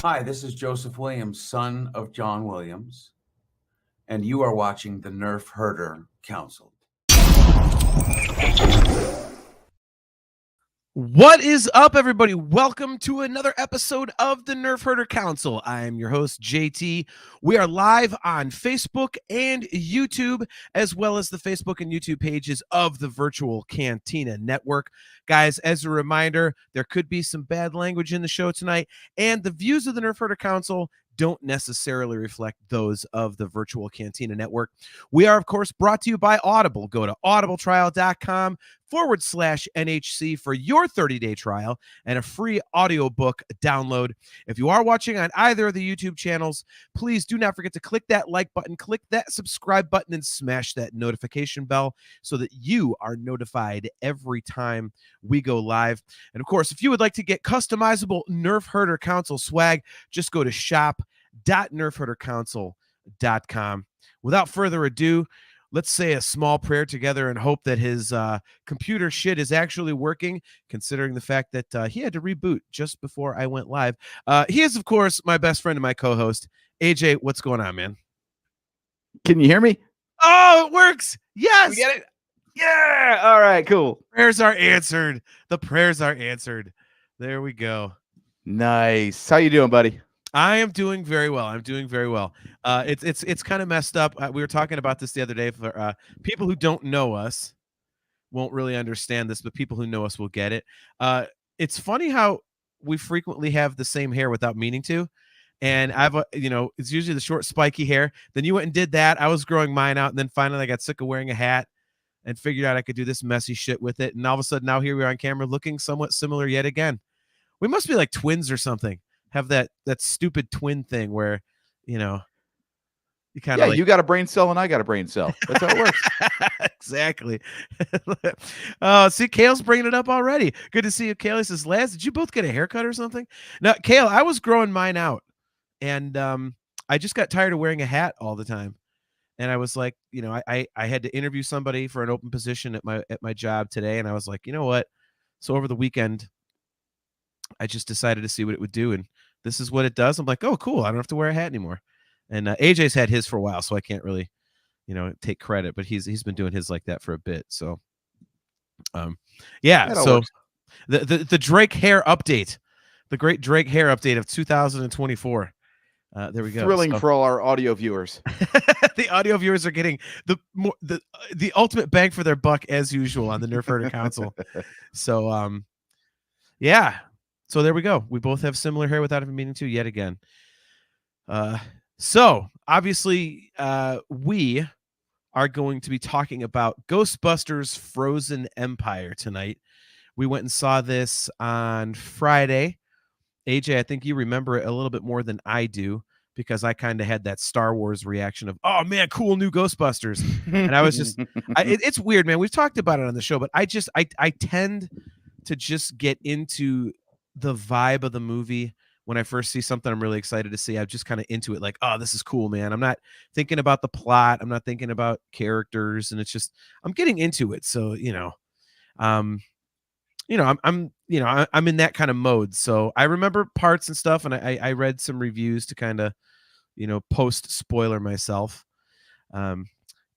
Hi, this is Joseph Williams, son of John Williams, and you are watching the Nerf Herder Council. What is up, everybody? Welcome to another episode of the Nerf Herder Council. I am your host, JT. We are live on Facebook and YouTube, as well as the Facebook and YouTube pages of the Virtual Cantina Network. Guys, as a reminder, there could be some bad language in the show tonight, and the views of the Nerf Herder Council don't necessarily reflect those of the Virtual Cantina Network. We are, of course, brought to you by Audible. Go to audibletrial.com/NHC for your 30-day trial and a free audiobook download. If you are watching on either of the YouTube channels, please do not forget to click that like button, click that subscribe button, and smash that notification bell so that you are notified every time we go live. And of course, if you would like to get customizable Nerf Herder Council swag, just go to shop.nerfherdercouncil.com. Without further ado, let's say a small prayer together and hope that his computer shit is actually working, considering the fact that he had to reboot just before I went live. He is, of course, my best friend and my co-host. AJ, what's going on, man? Can you hear me? Oh, it works. Yes. We get it? Yeah. All right, cool. Prayers are answered. The prayers are answered. There we go. Nice. How you doing, buddy? I am doing very well. I'm doing very well. It's kind of messed up. We were talking about this the other day. For people who don't know us, won't really understand this, but people who know us will get it. It's funny how we frequently have the same hair without meaning to. And it's usually the short, spiky hair. Then you went and did that. I was growing mine out, and then finally I got sick of wearing a hat and figured out I could do this messy shit with it. And all of a sudden, now here we are on camera, looking somewhat similar yet again. We must be like twins or something. Have that stupid twin thing where, you kind of you got a brain cell and I got a brain cell. That's how it works. Exactly. Oh, see, Kale's bringing it up already. Good to see you, Kale. He says, Laz, did you both get a haircut or something? Now, Kale, I was growing mine out, and I just got tired of wearing a hat all the time. And I was like, I had to interview somebody for an open position at my job today, and I was like, you know what? So over the weekend, I just decided to see what it would do, and this is what it does. I'm like, oh, cool. I don't have to wear a hat anymore. And AJ's had his for a while, so I can't really, take credit. But he's been doing his like that for a bit. So, yeah. So the Drake hair update, the great Drake hair update of 2024. There we go. Thrilling for all our audio viewers. The audio viewers are getting the ultimate bang for their buck as usual on the Nerf Herder Council. So, yeah. So there we go. We both have similar hair without even meaning to yet again. So obviously, we are going to be talking about Ghostbusters Frozen Empire tonight. We went and saw this on Friday. AJ, I think you remember it a little bit more than I do, because I kind of had that Star Wars reaction of, oh man, cool new Ghostbusters. And I was just, it's weird, man. We've talked about it on the show, but I tend to just get into the vibe of the movie when I first see something I'm really excited to see. I'm just kind of into it, like, oh, this is cool, man. I'm not thinking about the plot. I'm not thinking about characters, and it's just I'm getting into it. So I'm in that kind of mode. So I remember parts and stuff, and I read some reviews to kind of post spoiler myself.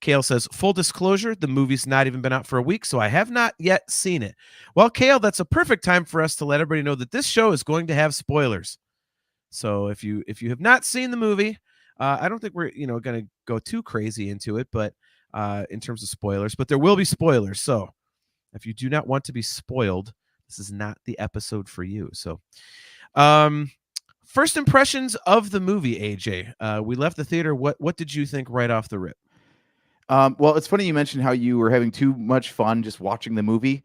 Kale says, full disclosure, the movie's not even been out for a week, so I have not yet seen it. Well, Kale, that's a perfect time for us to let everybody know that this show is going to have spoilers. So if you have not seen the movie, I don't think we're going to go too crazy into it, but in terms of spoilers, but there will be spoilers. So if you do not want to be spoiled, this is not the episode for you. So first impressions of the movie, AJ. We left the theater. What did you think right off the rip? Well, it's funny you mentioned how you were having too much fun just watching the movie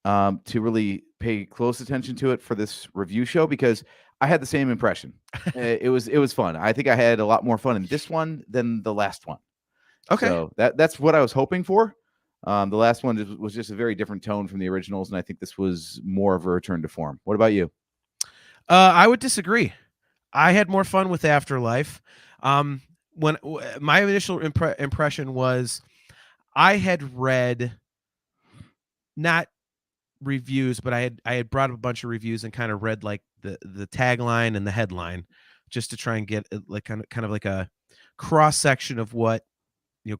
to really pay close attention to it for this review show, because I had the same impression. It was fun. I think I had a lot more fun in this one than the last one. Okay. So that's what I was hoping for. The last one was just a very different tone from the originals, and I think this was more of a return to form. What about you? I would disagree. I had more fun with Afterlife. When my initial impression was, I had read not reviews, but I had brought up a bunch of reviews and kind of read like the tagline and the headline just to try and get like kind of like a cross section of what,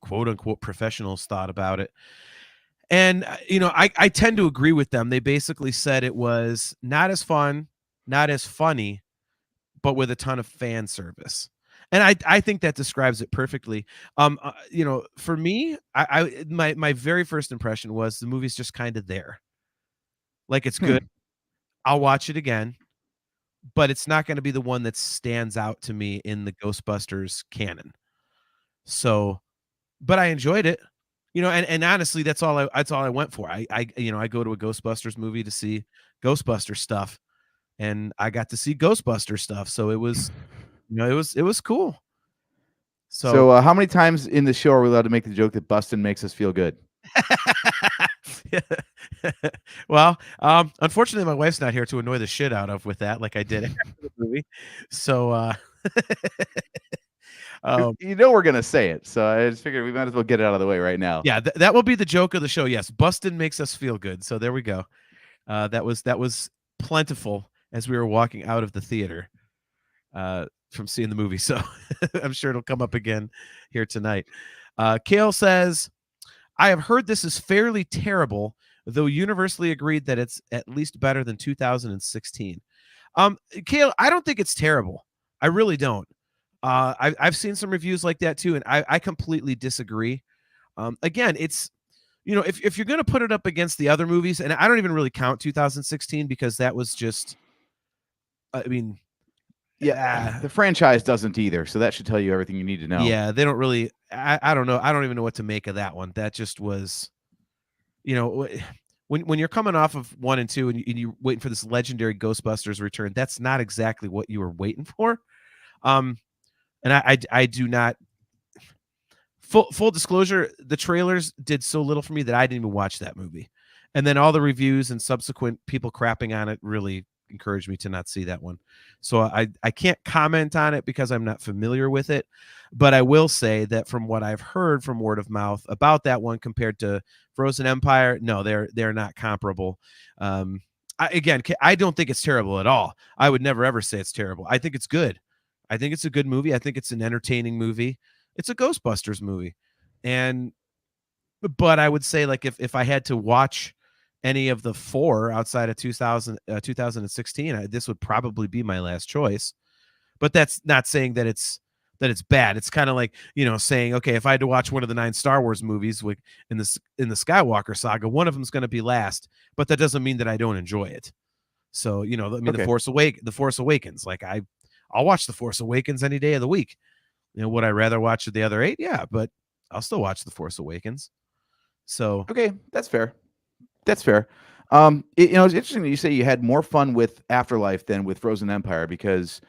quote unquote professionals thought about it. And I tend to agree with them. They basically said it was not as fun, not as funny, but with a ton of fan service. And I think that describes it perfectly. For me, my very first impression was the movie's just kind of there. Like it's good. I'll watch it again, but it's not going to be the one that stands out to me in the Ghostbusters canon. So, but I enjoyed it. And honestly, that's all I went for. I go to a Ghostbusters movie to see Ghostbuster stuff, and I got to see Ghostbuster stuff. So it was, it was cool. So, So, how many times in the show are we allowed to make the joke that Bustin makes us feel good? well, unfortunately, my wife's not here to annoy the shit out of with that, like I did after the movie. So, We're gonna say it, so I just figured we might as well get it out of the way right now. Yeah, that will be the joke of the show. Yes, Bustin makes us feel good. So there we go. That was plentiful as we were walking out of the theater from seeing the movie. So I'm sure it'll come up again here tonight. Kale says, I have heard this is fairly terrible, though universally agreed that it's at least better than 2016. Kale, I don't think it's terrible. I really don't. I've seen some reviews like that too, and I completely disagree. Again, it's if you're going to put it up against the other movies, and I don't even really count 2016 because that was just, I mean, Yeah, the franchise doesn't either, so that should tell you everything you need to know. Yeah, they don't really. I don't know. I don't even know what to make of that one. That just was, when you're coming off of 1 and 2 and you're waiting for this legendary Ghostbusters return, that's not exactly what you were waiting for. And I do not. Full disclosure, the trailers did so little for me that I didn't even watch that movie. And then all the reviews and subsequent people crapping on it really encouraged me to not see that one. So I can't comment on it because I'm not familiar with it. But I will say that from what I've heard from word of mouth about that one compared to Frozen Empire, no, they're not comparable. I don't think it's terrible at all. I would never ever say it's terrible. I think it's good. I think it's a good movie. I think it's an entertaining movie. It's a Ghostbusters movie. But I would say, like, if I had to watch any of the 4 outside of 2016, this would probably be my last choice. But that's not saying that it's bad. It's kind of like, saying, okay, if I had to watch one of the 9 Star Wars movies in the Skywalker saga, one of them is going to be last, but that doesn't mean that I don't enjoy it. So, okay. The Force Awakens, like I'll watch The Force Awakens any day of the week. Would I rather watch the other 8? Yeah, but I'll still watch The Force Awakens. So okay, that's fair. That's fair. It's interesting that you say you had more fun with Afterlife than with Frozen Empire, because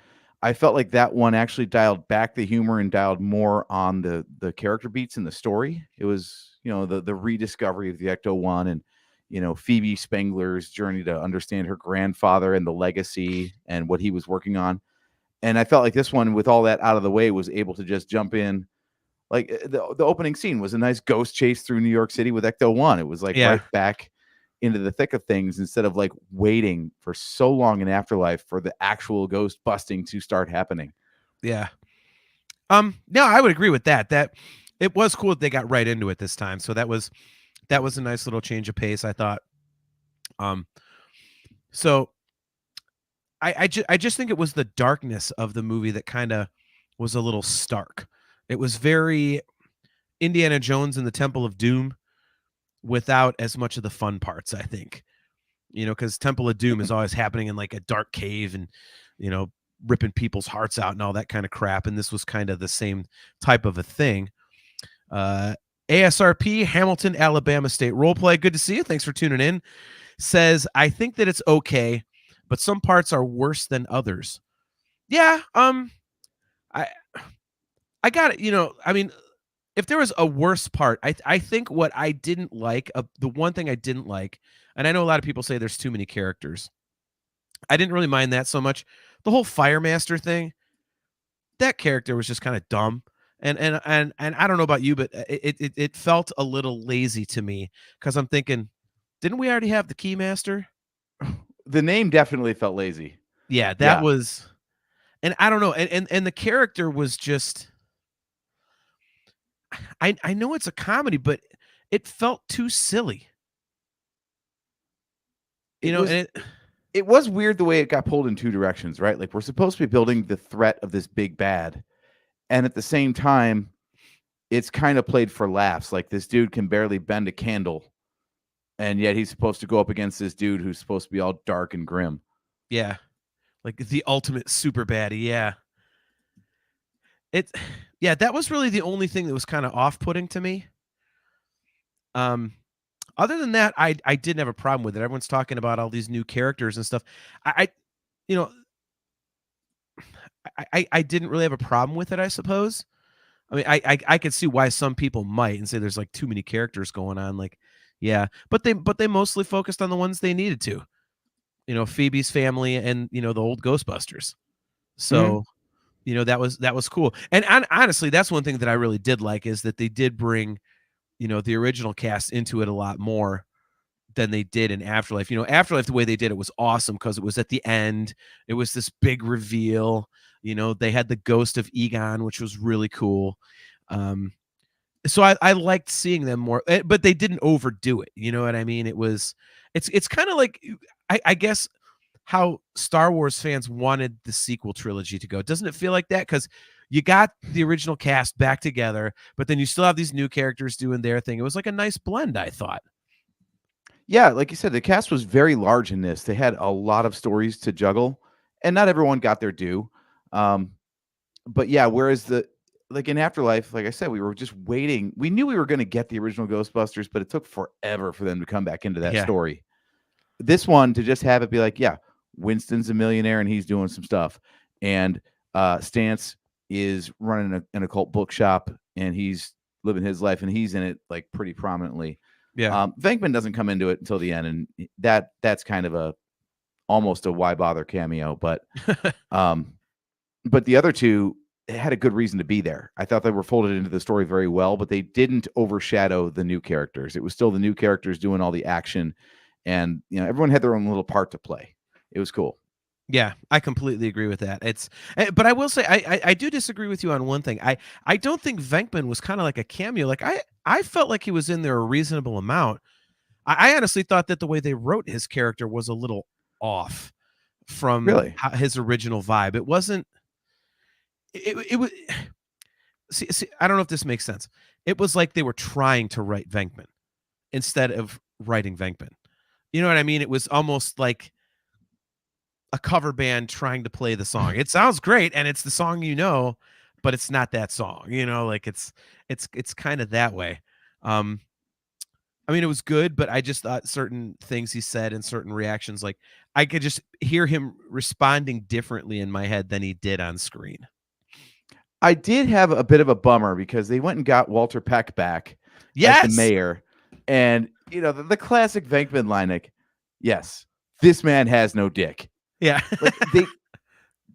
I felt like that one actually dialed back the humor and dialed more on the character beats in the story. It was, the rediscovery of the Ecto-1 and, Phoebe Spengler's journey to understand her grandfather and the legacy and what he was working on. And I felt like this one, with all that out of the way, was able to just jump in. Like the opening scene was a nice ghost chase through New York City with Ecto-1. It was like right back into the thick of things, instead of like waiting for so long in Afterlife for the actual ghost busting to start happening. Yeah. No, I would agree with that. That it was cool that they got right into it this time. So that was a nice little change of pace, I thought. So I just think it was the darkness of the movie that kind of was a little stark. It was very Indiana Jones and the Temple of Doom without as much of the fun parts, I think. Because Temple of Doom is always happening in like a dark cave and, ripping people's hearts out and all that kind of crap. And this was kind of the same type of a thing. ASRP, Hamilton, Alabama State Roleplay. Good to see you. Thanks for tuning in. Says, I think that it's okay, but some parts are worse than others. Yeah. I got it. I mean, if there was a worse part, I think what I didn't like, the one thing I didn't like, and I know a lot of people say there's too many characters. I didn't really mind that so much. The whole Firemaster thing, that character was just kind of dumb. And I don't know about you, but it felt a little lazy to me, because I'm thinking, Didn't we already have the Keymaster? The name definitely felt lazy. Yeah, that Yeah. was, and I don't know, and the character was just, I know it's a comedy, but it felt too silly. You know, and It was weird the way it got pulled in two directions, right? Like we're supposed to be building the threat of this big bad, and at the same time, it's kind of played for laughs. Like this dude can barely bend a candle, and yet he's supposed to go up against this dude who's supposed to be all dark and grim. yeah, like the ultimate super baddie. Yeah, yeah, that was really the only thing that was kind of off-putting to me. Other than that, I didn't have a problem with it. Everyone's talking about all these new characters and stuff. I you know, I didn't really have a problem with it, I suppose. I mean, I could see why some people might and say there's like too many characters going on. Like, yeah, but they mostly focused on the ones they needed to. You know, Phoebe's family and the old Ghostbusters. So that was cool. And honestly, that's one thing that I really did like is that they did bring the original cast into it a lot more than they did in Afterlife. Afterlife, the way they did it was awesome because it was at the end. It was this big reveal. They had the ghost of Egon, which was really cool. So I liked seeing them more, but they didn't overdo it. You know what I mean? It's kind of like, I guess, how Star Wars fans wanted the sequel trilogy to go. Doesn't it feel like that? Because you got the original cast back together, but then you still have these new characters doing their thing. It was like a nice blend, I thought. Yeah, like you said, the cast was very large in this. They had a lot of stories to juggle, and not everyone got their due. But yeah, whereas like in Afterlife, like I said, we were just waiting. We knew we were going to get the original Ghostbusters, but it took forever for them to come back into that story. This one, to just have it be like, yeah, Winston's a millionaire and he's doing some stuff, and Stance is running an occult bookshop and he's living his life and he's in it like pretty prominently. Yeah. Venkman doesn't come into it until the end, and that's kind of almost a why bother cameo, but the other two had a good reason to be there. I thought they were folded into the story very well, but they didn't overshadow the new characters. It was still the new characters doing all the action, and everyone had their own little part to play. It was cool. Yeah, I completely agree with that. But I will say I do disagree with you on one thing. I don't think Venkman was kind of like a cameo. Like I felt like he was in there a reasonable amount. I honestly thought that the way they wrote his character was a little off from his original vibe. It wasn't. It was. See, I don't know if this makes sense. It was like they were trying to write Venkman instead of writing Venkman. You know what I mean? It was almost like a cover band trying to play the song. It sounds great and it's the song, but it's not that song, like it's kind of that way. I mean, it was good, but I just thought certain things he said and certain reactions, like I could just hear him responding differently in my head than he did on screen. I did have a bit of a bummer because they went and got Walter Peck back as the mayor, and the classic Venkman line, like, yes, this man has no dick. Yeah. Like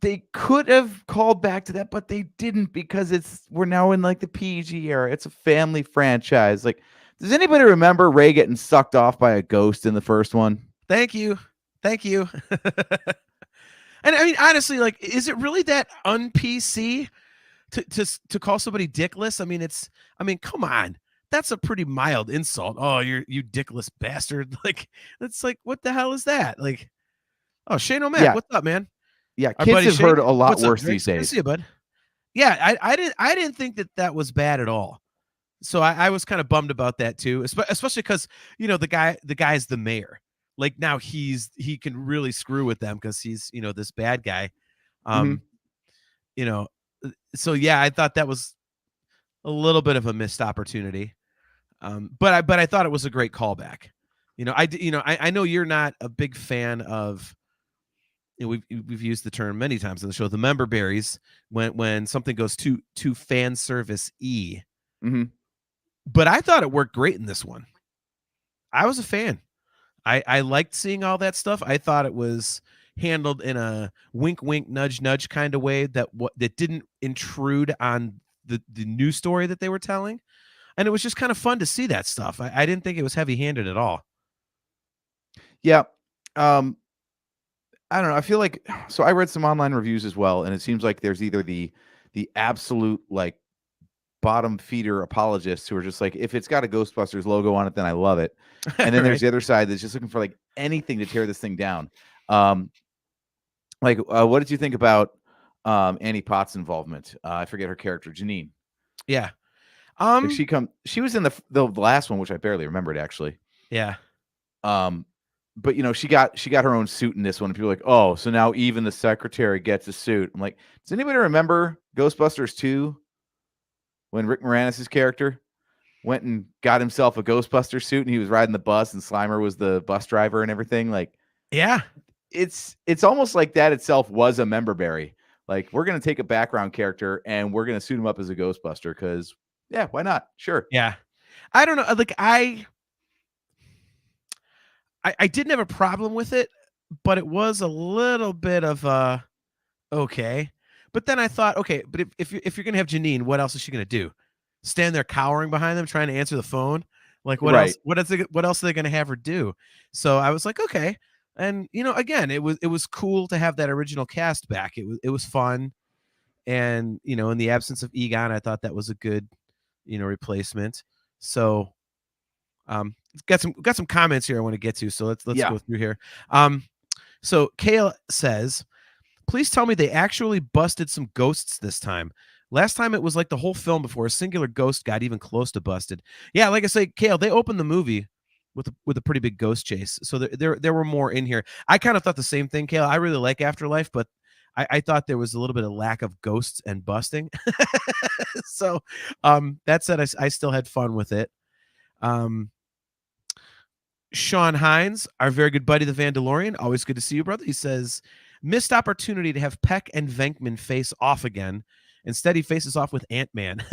they could have called back to that, but they didn't because we're now in like the PG era. It's a family franchise. Like, does anybody remember Ray getting sucked off by a ghost in the first one? Thank you. And I mean, honestly, like, is it really that un-PC to call somebody dickless? I mean, come on. That's a pretty mild insult. Oh, you dickless bastard. Like, it's like, what the hell is that? Like, oh, Shane O'Mac, what's up, man? Yeah, kids have heard a lot worse these days. See you, bud. Yeah, I didn't think that was bad at all. So I was kind of bummed about that too, especially because the guy's the mayor. Like now he can really screw with them because he's this bad guy. So yeah, I thought that was a little bit of a missed opportunity. But I thought it was a great callback. I know you're not a big fan of. We've used the term many times on the show, the member berries, when something goes too fan service y. But I thought it worked great in this one. I was a fan. I liked seeing all that stuff. I thought it was handled in a wink, wink, nudge, nudge kind of way that didn't intrude on the new story that they were telling. And it was just kind of fun to see that stuff. I didn't think it was heavy-handed at all. Yeah. I don't know. I feel like so I read some online reviews as well, and it seems like there's either the absolute like bottom feeder apologists who are just like, if it's got a Ghostbusters logo on it, then I love it. And then there's Right. the other side that's just looking for like anything to tear this thing down. What did you think about Annie Potts' involvement? I forget her character, Janine. Yeah. Like she was in the last one, which I barely remembered actually. Yeah. But she got her own suit in this one. And people are like, oh, so now even the secretary gets a suit. I'm like, does anybody remember Ghostbusters 2 when Rick Moranis' character went and got himself a Ghostbuster suit and he was riding the bus and Slimer was the bus driver and everything? Like, Yeah. it's almost like that itself was a member berry. Like, we're gonna take a background character and we're gonna suit him up as a Ghostbuster because yeah, why not? Sure. Yeah. I don't know. Like I didn't have a problem with it, but it was a little bit of okay. But then I thought, okay, but if you're gonna have Janine, what else is she gonna do? Stand there cowering behind them, trying to answer the phone? Like what Right. else? What else are they gonna have her do? So I was like, okay. And again, it was cool to have that original cast back. It was fun. And in the absence of Egon, I thought that was a good, replacement. So got some comments here I want to get to. So let's Yeah. go through here. So Kale says, please tell me they actually busted some ghosts this time. Last time it was like the whole film before a singular ghost got even close to busted. Yeah, like I say, Kale, they opened the movie with a pretty big ghost chase. So there were more in here. I kind of thought the same thing, Kale. I really like Afterlife, but I thought there was a little bit of lack of ghosts and busting. So that said, I still had fun with it. Sean Hines, our very good buddy, the Vandalorian. Always good to see you, brother. He says, missed opportunity to have Peck and Venkman face off again. Instead, he faces off with Ant-Man.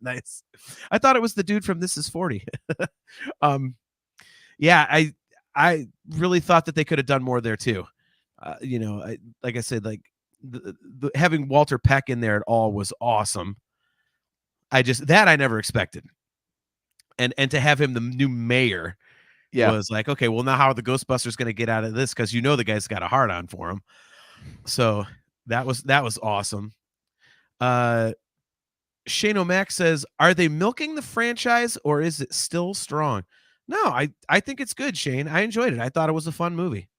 Nice. I thought it was the dude from This Is 40. Yeah, I really thought that they could have done more there too. Like I said, like the having Walter Peck in there at all was awesome. I never expected. And to have him the new mayor was like, okay, well, now how are the Ghostbusters going to get out of this? Because the guy's got a hard on for him. So that was awesome. Shane O'Mac says, are they milking the franchise or is it still strong? No, I think it's good, Shane. I enjoyed it. I thought it was a fun movie.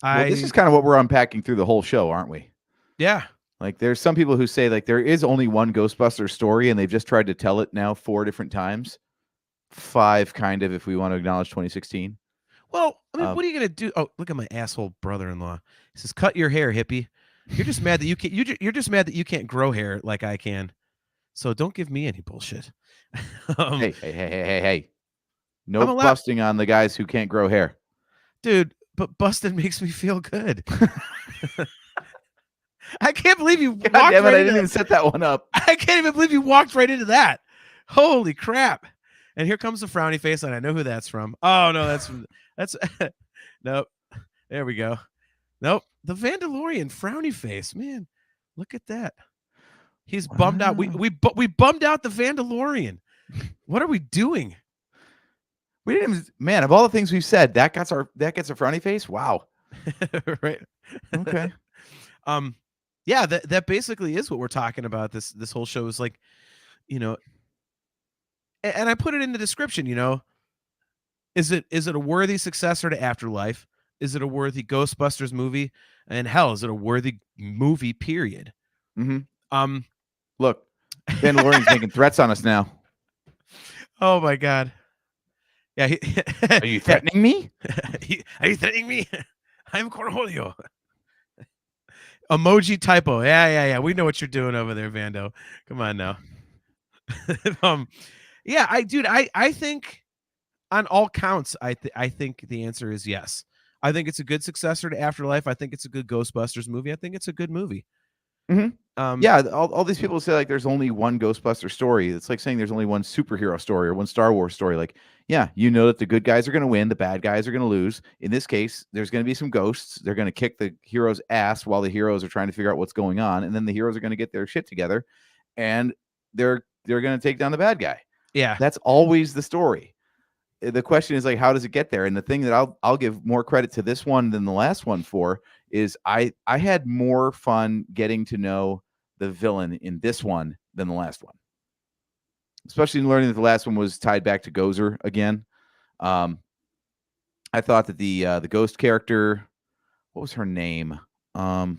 Well, this is kind of what we're unpacking through the whole show, aren't we? Yeah. Like, there's some people who say like there is only one Ghostbusters story and they've just tried to tell it now 4 different times. 5 kind of, if we want to acknowledge 2016. Well, I mean, what are you gonna do? Oh, look at my asshole brother-in-law. He says, "Cut your hair, hippie. You're just mad that you can't. You're just mad that you can't grow hair like I can. So don't give me any bullshit." Hey! No busting on the guys who can't grow hair, dude. But busting makes me feel good. I can't believe you walked damn it, right I didn't even set that one up. I can't even believe you walked right into that. Holy crap. And here comes the frowny face, and I know who that's from. Oh, no, that's nope. There we go. Nope. The Vandalorian frowny face. Man, look at that. He's bummed out. We bummed out the Vandalorian. What are we doing? We didn't even, man, of all the things we've said, that gets a frowny face. Wow. Right. Okay. Yeah, that basically is what we're talking about. This whole show is like, and I put it in the description, is it a worthy successor to Afterlife? Is it a worthy Ghostbusters movie? And hell, is it a worthy movie, period? Mm-hmm. Look, Vandalorian's making threats on us now. Oh my God. Yeah. Are you threatening me? Are you threatening me? I'm Cornholio. Emoji typo. Yeah. We know what you're doing over there, Vando. Come on now. Yeah, I think on all counts, I think the answer is yes. I think it's a good successor to Afterlife. I think it's a good Ghostbusters movie. I think it's a good movie. Mm-hmm. Yeah, all these people say like there's only one Ghostbuster story. It's like saying there's only one superhero story or one Star Wars story. Like, yeah, that the good guys are going to win, the bad guys are going to lose. In this case, there's going to be some ghosts. They're going to kick the heroes' ass while the heroes are trying to figure out what's going on, and then the heroes are going to get their shit together, and they're going to take down the bad guy. Yeah, that's always the story. the question is like, how does it get there? And the thing that I'll give more credit to this one than the last one for is I had more fun getting to know the villain in this one than the last one, especially in learning that the last one was tied back to Gozer again. I thought that the ghost character, what was her name? Not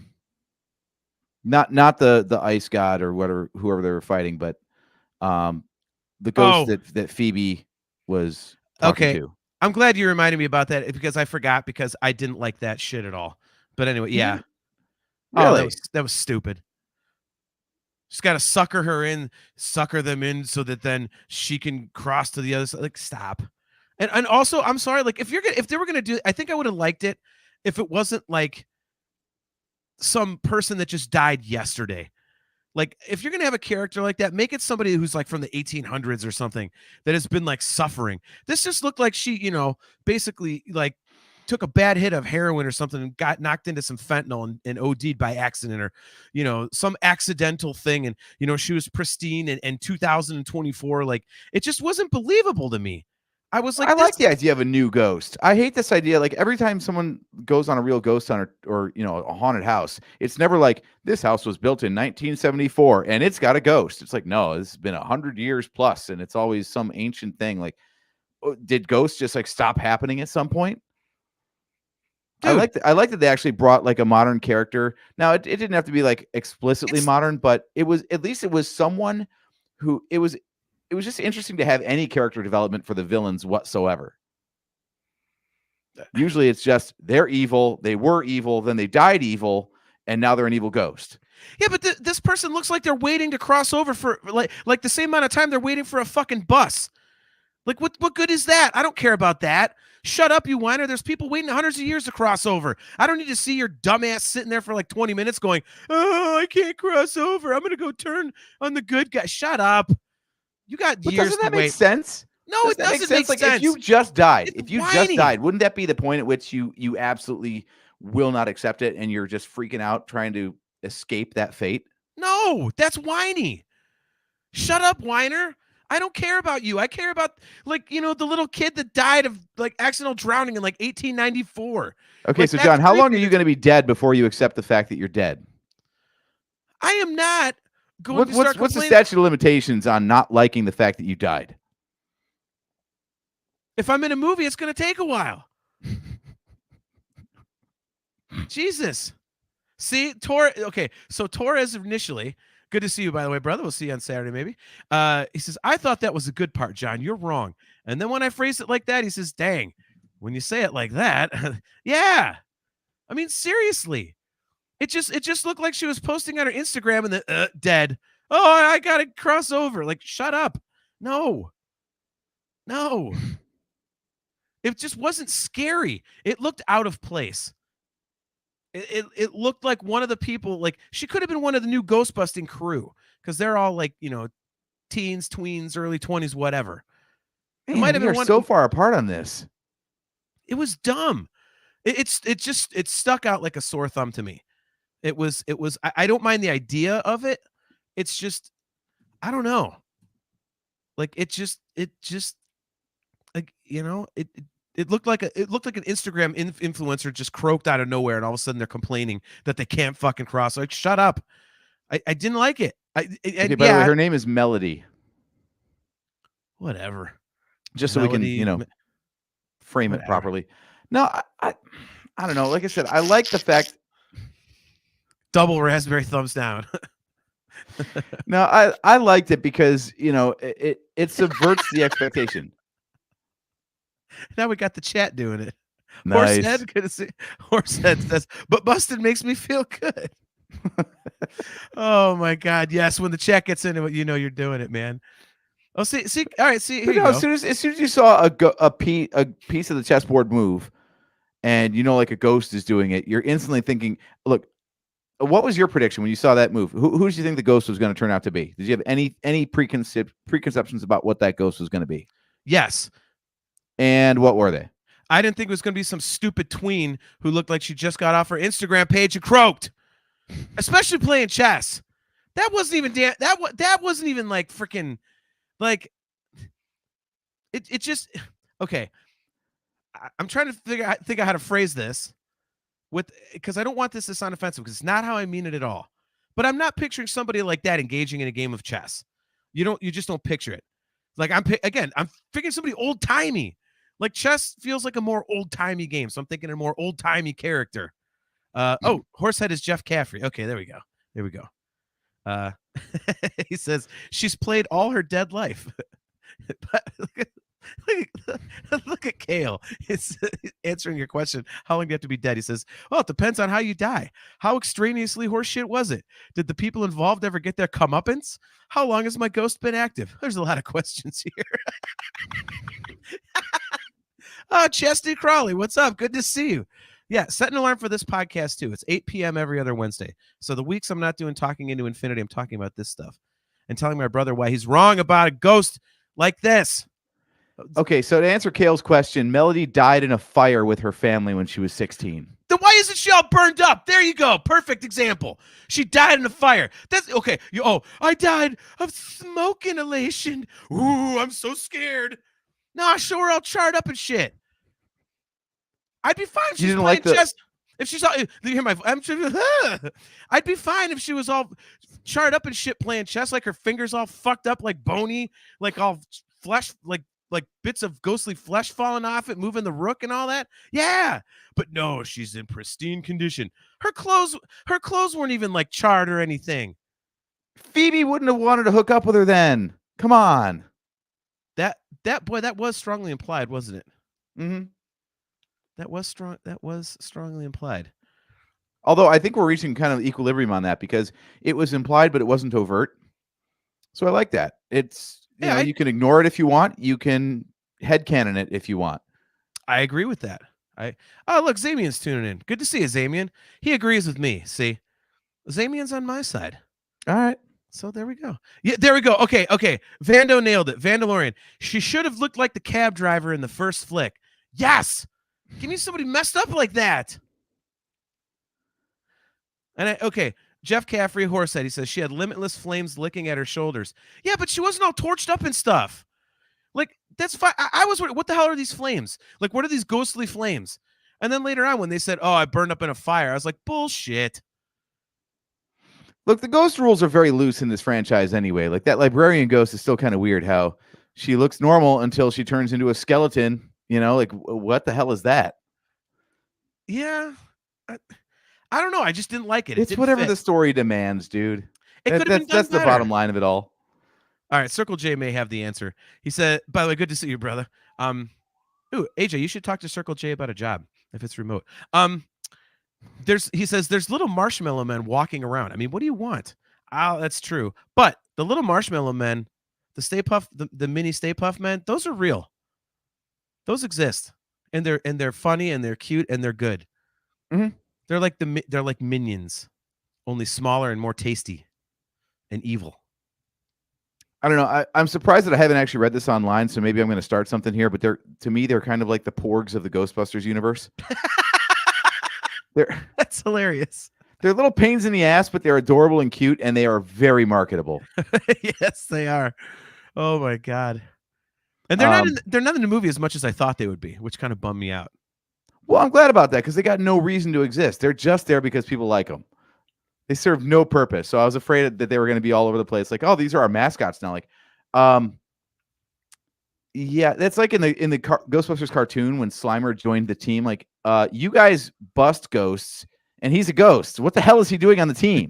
the ice god or whoever they were fighting, but the ghost that Phoebe was talking to. I'm glad you reminded me about that because I forgot because I didn't like that shit at all. But anyway, yeah. Really? Oh, that was stupid. Just got to sucker them in so that then she can cross to the other side. Like, stop. And also, I'm sorry, like if they were gonna do, I think I would have liked it if it wasn't like some person that just died yesterday. Like, if you're gonna have a character like that, make it somebody who's like from the 1800s or something that has been like suffering. This just looked like she, basically like took a bad hit of heroin or something and got knocked into some fentanyl and OD'd by accident or, some accidental thing. And, she was pristine and 2024. Like, it just wasn't believable to me. I was like, I like the idea of a new ghost. I hate this idea. Like every time someone goes on a real ghost hunt or a haunted house, it's never like this house was built in 1974 and it's got a ghost. It's like, no, this has been 100 years plus, and it's always some ancient thing. Like, did ghosts just like stop happening at some point? Dude. I like that they actually brought like a modern character. Now it didn't have to be like explicitly modern, but it was someone who it was just interesting to have any character development for the villains whatsoever. Usually it's just they're evil, they were evil, then they died evil, and now they're an evil ghost. Yeah, but this person looks like they're waiting to cross over for like the same amount of time they're waiting for a fucking bus. Like, what good is that? I don't care about that. Shut up, you whiner. There's people waiting hundreds of years to cross over. I don't need to see your dumbass sitting there for like 20 minutes going, oh, I can't cross over. I'm going to go turn on the good guy. Shut up. You got years to wait. Doesn't that make sense? No, it doesn't make sense. If you just died, It's whiny. wouldn't that be the point at which you absolutely will not accept it and you're just freaking out trying to escape that fate? No, that's whiny. Shut up, whiner. I don't care about you. I care about the little kid that died of like accidental drowning in like 1894. Okay, like, so John, how long are you going to be dead before you accept the fact that you're dead? I am not going to start what's the statute of limitations on not liking the fact that you died? If I'm in a movie, it's going to take a while. Jesus. See, okay, so Torres initially, good to see you, by the way, brother. We'll see you on Saturday, maybe. He says, I thought that was a good part, John. You're wrong. And then when I phrased it like that, he says, dang, when you say it like that, yeah. I mean, seriously. It just looked like she was posting on her Instagram and then dead. Oh, I got to cross over. Like, shut up. No. It just wasn't scary. It looked out of place. It looked like one of the people, like she could have been one of the new Ghostbusting crew because they're all like, teens, tweens, early 20s, whatever. Man, it might have been so far apart on this. It was dumb. It stuck out like a sore thumb to me. It was I don't mind the idea of it. It's just, I don't know. Like it just like, it looked like an Instagram influencer just croaked out of nowhere, and all of a sudden they're complaining that they can't fucking cross. Like, shut up. I didn't like it. Okay, by the way, her name is Melody. Whatever. Just so Melody, we can, frame it properly. No, I don't know. Like I said, I like the fact. Double raspberry thumbs down. No, I liked it because it subverts the expectation. Now we got the chat doing it. Nice. Horsehead says, but busted makes me feel good. Oh my God. Yes. When the chat gets into it, you're doing it, man. Oh, see. All right. See, here you go. As soon as you saw a piece of the chessboard move and, like a ghost is doing it, you're instantly thinking, look, what was your prediction when you saw that move? Who did you think the ghost was going to turn out to be? Did you have any preconceptions about what that ghost was going to be? Yes. And what were they? I didn't think it was going to be some stupid tween who looked like she just got off her Instagram page and croaked, especially playing chess. That wasn't even that wasn't even like freaking like it just. okay, I'm trying to think out how to phrase this because I don't want this to sound offensive because it's not how I mean it at all. But I'm not picturing somebody like that engaging in a game of chess. You just don't picture it. Like I'm figuring somebody old timey. Like chess feels like a more old timey game, so I'm thinking a more old timey character. Oh, Horsehead is Jeff Caffrey. Okay, there we go. There we go. He says she's played all her dead life. But look at Kale. It's answering your question. How long do you have to be dead? He says, well, it depends on how you die. How extraneously horseshit was it? Did the people involved ever get their comeuppance? How long has my ghost been active? There's a lot of questions here. Oh, Chesty Crawley, what's up? Good to see you. Yeah, set an alarm for this podcast too. It's 8 p.m. every other Wednesday. So the weeks I'm not doing Talking Into Infinity, I'm talking about this stuff and telling my brother why he's wrong about a ghost like this. Okay, so to answer Kale's question, Melody died in a fire with her family when she was 16. Then why isn't she all burned up? There you go. Perfect example. She died in a fire. That's okay. I died of smoke inhalation. Ooh, I'm so scared. Nah, show her all charred up and shit. I'd be fine if she's playing chess. If she's all, you hear my, I'd be fine if she was all charred up and shit playing chess, like her fingers all fucked up, like bony, like all flesh, like bits of ghostly flesh falling off it, moving the rook and all that. Yeah, but no, she's in pristine condition. Her clothes weren't even like charred or anything. Phoebe wouldn't have wanted to hook up with her then. Come on. That was strongly implied, wasn't it? Mm-hmm. That was strongly implied. Although I think we're reaching kind of equilibrium on that because it was implied, but it wasn't overt. So I like that. It's you can ignore it if you want. You can headcanon it if you want. I agree with that. Oh, look, Zamian's tuning in. Good to see you, Zamian. He agrees with me. See, Zamian's on my side. All right. So there we go. Yeah, there we go. Okay. Vando nailed it. Vandalorian. She should have looked like the cab driver in the first flick. Yes. Give me somebody messed up like that. And Jeff Caffrey, Horsehead, he says she had limitless flames licking at her shoulders. Yeah, but she wasn't all torched up and stuff. Like, that's fine. I was wondering, what the hell are these flames? Like, what are these ghostly flames? And then later on, when they said, oh, I burned up in a fire, I was like, bullshit. Look, the ghost rules are very loose in this franchise anyway. Like, that librarian ghost is still kind of weird how she looks normal until she turns into a skeleton. Like, what the hell is that? Yeah. I don't know. I just didn't like it. It's whatever the story demands, dude. It could have been done That's better. The bottom line of it all. All right, Circle J may have the answer. He said, by the way, good to see you, brother. Ooh, AJ, you should talk to Circle J about a job if it's remote. He says there's little marshmallow men walking around. I mean, what do you want? Oh, that's true. But the little marshmallow men, the Stay Puff, the mini Stay Puff men, those are real. Those exist. And they're funny and they're cute and they're good. Mm-hmm. They're like minions, only smaller and more tasty and evil. I don't know. I'm surprised that I haven't actually read this online, so maybe I'm going to start something here. But to me, they're kind of like the porgs of the Ghostbusters universe. That's hilarious. They're little pains in the ass, but they're adorable and cute, and they are very marketable. Yes, they are. Oh my god! And they're not in the movie as much as I thought they would be, which kind of bummed me out. Well, I'm glad about that because they got no reason to exist. They're just there because people like them. They serve no purpose. So I was afraid that they were going to be all over the place. Like, oh, these are our mascots now. Like, yeah, that's like in the Ghostbusters cartoon when Slimer joined the team. Like, you guys bust ghosts, and he's a ghost. What the hell is he doing on the team?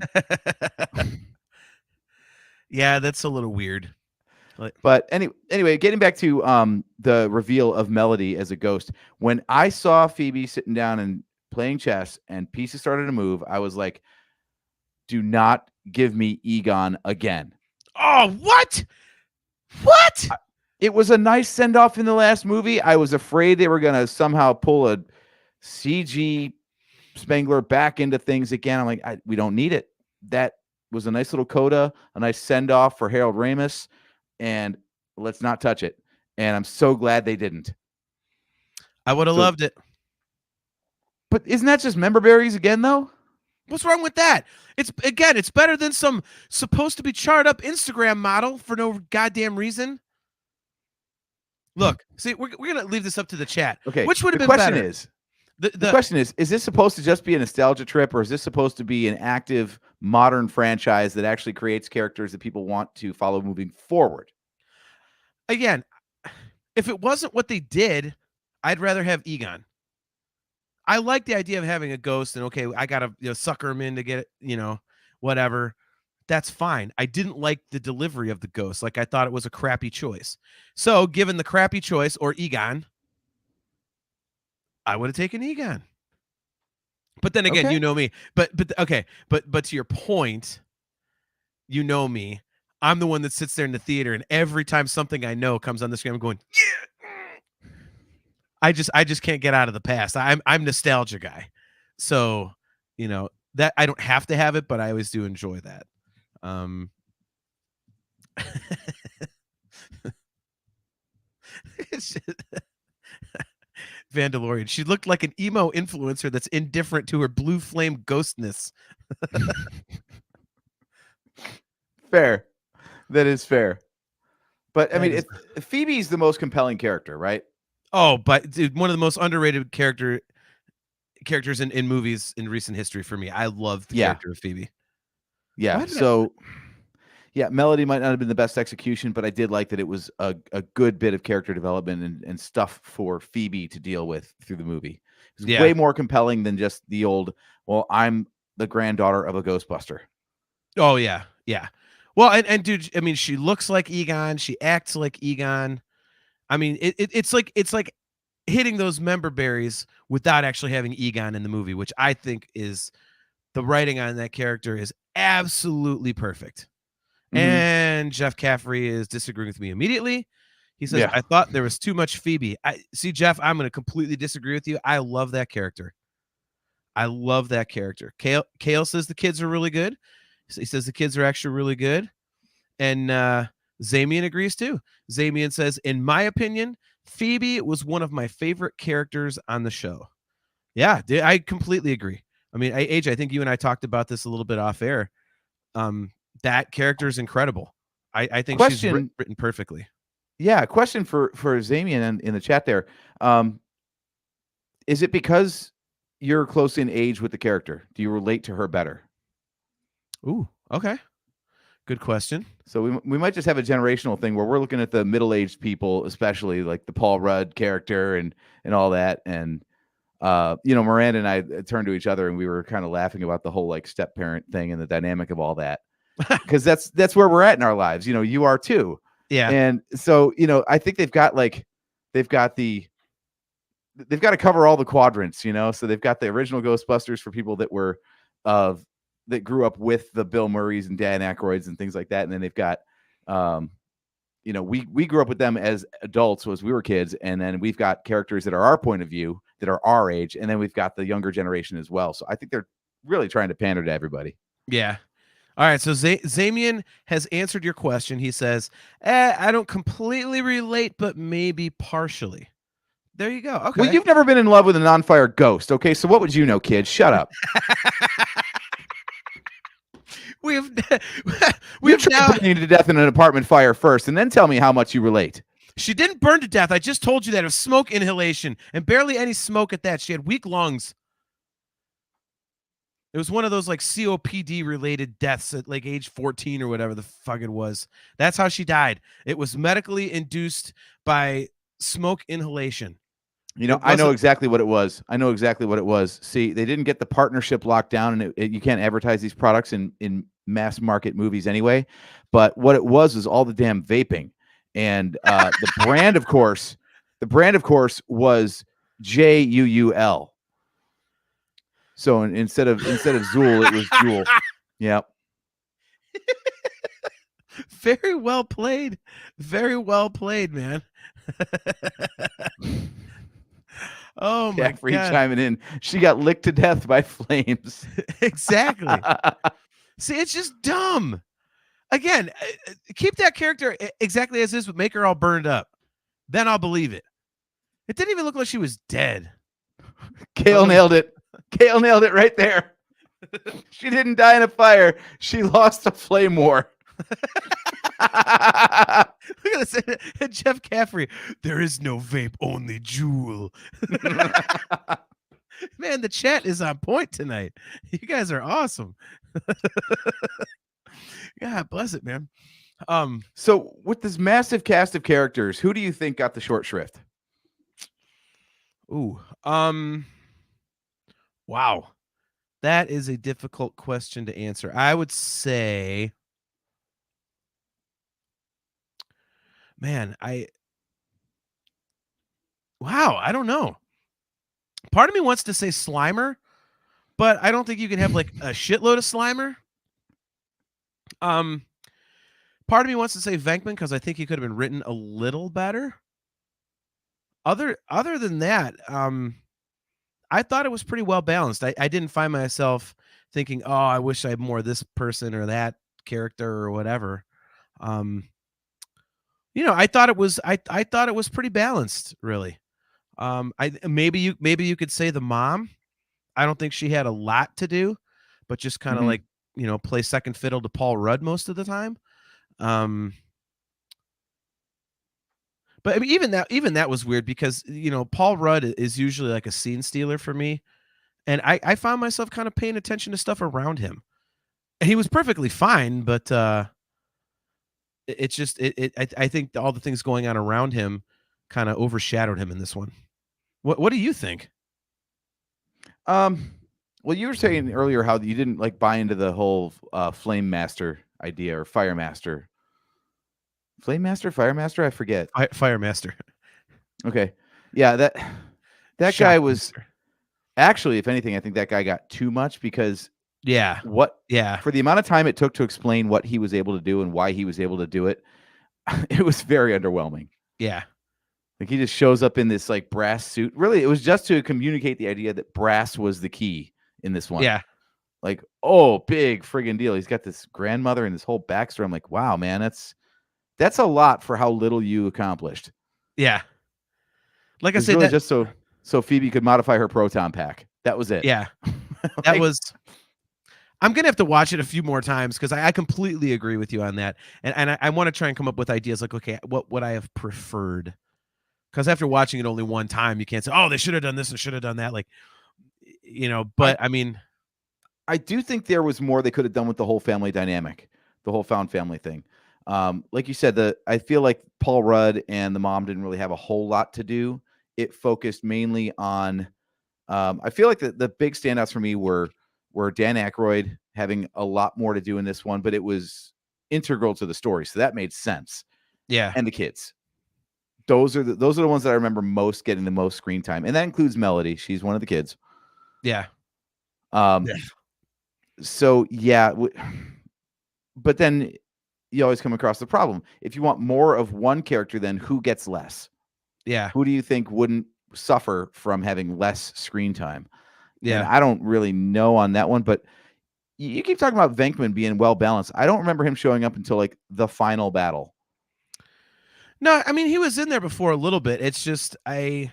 Yeah, that's a little weird. But anyway, getting back to the reveal of Melody as a ghost. When I saw Phoebe sitting down and playing chess and pieces started to move, I was like, do not give me Egon again. Oh, what? What? It was a nice send-off in the last movie. I was afraid they were going to somehow pull a CG Spangler back into things again. I'm like, we don't need it. That was a nice little coda, a nice send-off for Harold Ramis, and let's not touch it. And I'm so glad they didn't. I would have loved it. But isn't that just member berries again, though? What's wrong with that? It's better than some supposed to be charred up Instagram model for no goddamn reason. Look, see, we're gonna leave this up to the chat. Okay. Which would have the been question better? is The the question is this supposed to just be a nostalgia trip, or is this supposed to be an active modern franchise that actually creates characters that people want to follow moving forward? again, if it wasn't what they did, I'd rather have Egon. I like the idea of having a ghost, and okay, I gotta sucker him in to get it, whatever. That's fine. I didn't like the delivery of the ghost. Like I thought it was a crappy choice. So, given the crappy choice or Egon, I would have taken Egon. But then again, Okay. you know me. But okay, but to your point, you know me. I'm the one that sits there in the theater, and every time something I know comes on the screen, I'm going, yeah. I just can't get out of the past. I'm nostalgia guy. So, that I don't have to have it, but I always do enjoy that. It's just- Vandalorian. She looked like an emo influencer that's indifferent to her blue flame ghostness. Fair. That is fair. But I That mean, is- Phoebe's the most compelling character, right? Oh, but dude, one of the most underrated characters in movies in recent history for me. I love the character of Phoebe. Yeah. Why did I- So yeah, Melody might not have been the best execution, but I did like that it was a good bit of character development and stuff for Phoebe to deal with through the movie. It's Yeah. way more compelling than just the old, well, I'm the granddaughter of a Ghostbuster. Oh yeah, yeah. Well, and dude, I mean, she looks like Egon. She acts like Egon. I mean, it's like hitting those member berries without actually having Egon in the movie, which I think is the writing on that character is absolutely perfect. Mhm. And Jeff Caffrey is disagreeing with me immediately. He says, Yeah. I thought there was too much Phoebe. See, Jeff, I'm going to completely disagree with you. I love that character. Kale says the kids are really good. He says the kids are actually really good. And Zamian agrees too. Zamian says, in my opinion, Phoebe was one of my favorite characters on the show. Yeah, I completely agree. I mean, AJ, I think you and I talked about this a little bit off air. That character is incredible. I think she's written perfectly. Yeah, question for Zamian in the chat there. Is it because you're close in age with the character? Do you relate to her better? Ooh, okay. Good question. So we might just have a generational thing where we're looking at the middle-aged people, especially like the Paul Rudd character and all that. And Miranda and I turned to each other and we were kind of laughing about the whole like step parent thing and the dynamic of all that. Because that's where we're at in our lives. You are too. Yeah. And so, I think they've got to cover all the quadrants, so they've got the original Ghostbusters for people that were that grew up with the Bill Murrays and Dan Aykroyds and things like that. And then they've got, we grew up with them as adults as we were kids. And then we've got characters that are our point of view that are our age. And then we've got the younger generation as well. So I think they're really trying to pander to everybody. Yeah. All right. So Zamian has answered your question. He says, I don't completely relate, but maybe partially. There you go. Okay. Well, you've never been in love with a non-fire ghost. Okay. So what would you know, kid? Shut up. We've tried burning to death in an apartment fire first, and then tell me how much you relate. She didn't burn to death. I just told you that. It was smoke inhalation, and barely any smoke at that. She had weak lungs. It was one of those like COPD related deaths at like age 14 or whatever the fuck it was. That's how she died. It was medically induced by smoke inhalation. I know exactly what it was. See, they didn't get the partnership locked down, and you can't advertise these products in mass market movies anyway. But what it was all the damn vaping, and the brand, of course, was JUUL. So instead of Zool, it was Juul. Yep. Very well played. Very well played, man. Oh my God. God. Chiming in. She got licked to death by flames. Exactly. See, it's just dumb. Again, keep that character exactly as is, but make her all burned up. Then I'll believe it. It didn't even look like she was dead. Kale nailed it. Kale nailed it right there. She didn't die in a fire. She lost a flame war. Look at this. And Jeff Caffrey, there is no vape, only Juul. Man, the chat is on point tonight. You guys are awesome. God bless it, man. So with this massive cast of characters, who do you think got the short shrift? Ooh. Wow. That is a difficult question to answer. I would say, man, I don't know. Part of me wants to say Slimer, but I don't think you can have like a shitload of Slimer. Part of me wants to say Venkman because I think he could have been written a little better. Other than that, I thought it was pretty well balanced. I didn't find myself thinking, oh, I wish I had more of this person or that character or whatever. I thought it was I thought it was pretty balanced, really. Maybe you could say the mom. I don't think she had a lot to do, but just kind of like, play second fiddle to Paul Rudd most of the time. But I mean, even that was weird because, Paul Rudd is usually like a scene stealer for me. And I found myself kind of paying attention to stuff around him. And he was perfectly fine, but it's just I think all the things going on around him kind of overshadowed him in this one. What do you think? Well, you were saying earlier how you didn't like buy into the whole flame master idea or fire master. Flame master, fire master, I forget. Fire master. Okay. Yeah, that guy Shock was master. actually, if anything, I think that guy got too much because Yeah. for the amount of time it took to explain what he was able to do and why he was able to do it, it was very underwhelming. Yeah. Like he just shows up in this like brass suit. Really, it was just to communicate the idea that brass was the key in this one. Yeah. Like, oh, big friggin' deal. He's got this grandmother and this whole backstory. I'm like, wow, man, that's a lot for how little you accomplished. Yeah. Like I It's said, really just so Phoebe could modify her proton pack. That was it. yeah, that was. I'm gonna have to watch it a few more times because I completely agree with you on that, and I want to try and come up with ideas like, okay, what would I have preferred? Because after watching it only one time, you can't say, oh, they should have done this and should have done that, like, But I mean, I do think there was more they could have done with the whole family dynamic, the whole found family thing. Like you said, I feel like Paul Rudd and the mom didn't really have a whole lot to do. It focused mainly on. I feel like the big standouts for me were Dan Aykroyd having a lot more to do in this one, but it was integral to the story, so that made sense. yeah, And the kids, those are the ones that I remember most getting the most screen time, and that includes Melody. She's one of the kids. yeah. So yeah, but then you always come across the problem. If you want more of one character, then who gets less? Yeah. Who do you think wouldn't suffer from having less screen time? Yeah. And I don't really know on that one, but you keep talking about Venkman being well balanced. I don't remember him showing up until like the final battle. No, I mean, he was in there before a little bit. It's just I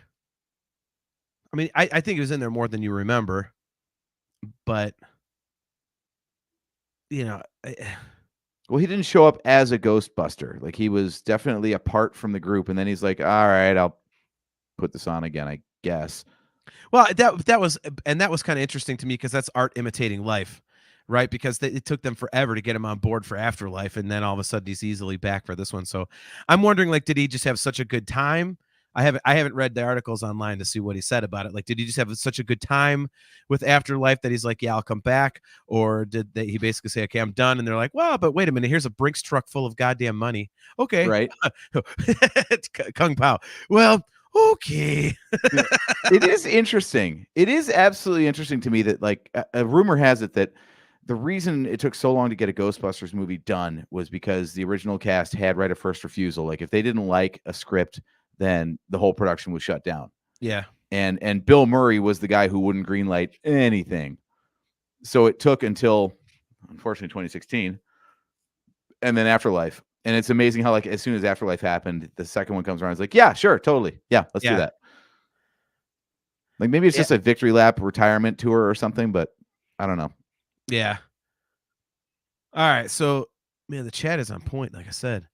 think he was in there more than you remember, but well, he didn't show up as a Ghostbuster. Like he was definitely apart from the group, and then he's like, "All right, I'll put this on again, I guess." Well, that was kind of interesting to me because that's art imitating life, right? Because it took them forever to get him on board for Afterlife, and then all of a sudden he's easily back for this one. So I'm wondering, like, did he just have such a good time? I haven't read the articles online to see what he said about it. Like, did he just have such a good time with Afterlife that he's like, yeah, I'll come back? Or did he basically say, okay, I'm done? And they're like, well, but wait a minute, here's a Brinks truck full of goddamn money. Okay. Right. It's Kung Pao. Well, okay. It is interesting. It is absolutely interesting to me that like a rumor has it that the reason it took so long to get a Ghostbusters movie done was because the original cast had right of first refusal. Like if they didn't like a script, then the whole production was shut down. Yeah. And Bill Murray was the guy who wouldn't greenlight anything. So it took until, unfortunately, 2016, and then Afterlife. And it's amazing how, like, as soon as Afterlife happened, the second one comes around. It's like, yeah, sure, totally. Yeah, let's do that. Like, maybe it's just a victory lap retirement tour or something, but I don't know. Yeah. All right. So Man, the chat is on point, like I said.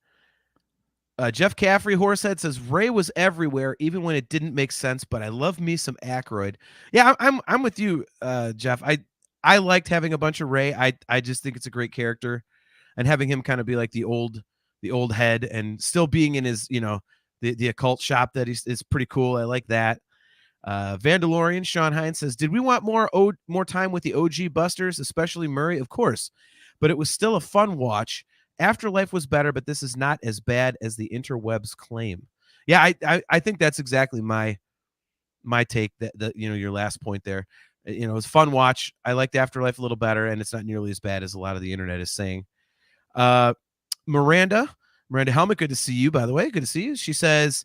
Jeff Caffrey, Horsehead says Ray was everywhere, even when it didn't make sense. But I love me some Aykroyd. Yeah, I'm with you, Jeff. I liked having a bunch of Ray. I just think it's a great character, and having him kind of be like the old head and still being in his the occult shop that is pretty cool. I like that. Vandalorian Sean Hines says, did we want more time with the OG Busters, especially Murray? Of course, but it was still a fun watch. Afterlife was better, but this is not as bad as the interwebs claim. Yeah, I think that's exactly my take. That your last point there. It was a fun watch. I liked Afterlife a little better, and it's not nearly as bad as a lot of the internet is saying. Miranda Helmet, good to see you, by the way. Good to see you. She says,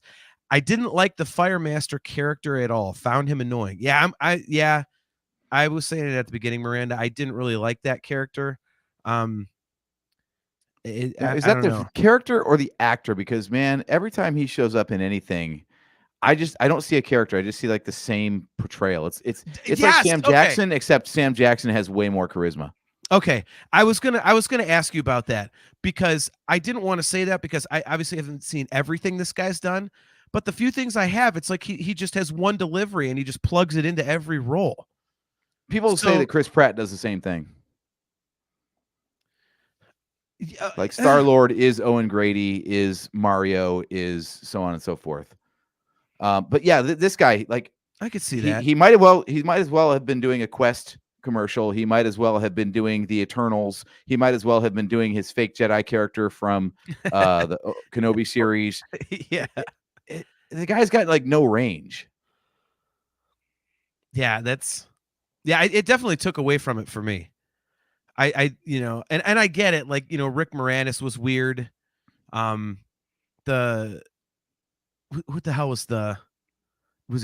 I didn't like the Firemaster character at all. Found him annoying. Yeah, I was saying it at the beginning, Miranda. I didn't really like that character. Is that the character or the actor? Because man, every time he shows up in anything, I don't see a character. I just see like the same portrayal. It's yes, like Sam Jackson, except Sam Jackson has way more charisma. Okay, I was gonna ask you about that because I didn't want to say that because I obviously haven't seen everything this guy's done, but the few things I have, it's like he just has one delivery and he just plugs it into every role. People say that Chris Pratt does the same thing. Like Star-Lord is Owen Grady, is Mario, is so on and so forth. But yeah, this guy, like, I could see that he might as well have been doing a Quest commercial. He might as well have been doing the Eternals. He might as well have been doing his fake Jedi character from the Kenobi series. Yeah, the guy's got like no range. Yeah, it definitely took away from it for me. I and I get it. Like, Rick Moranis was weird. What the hell was it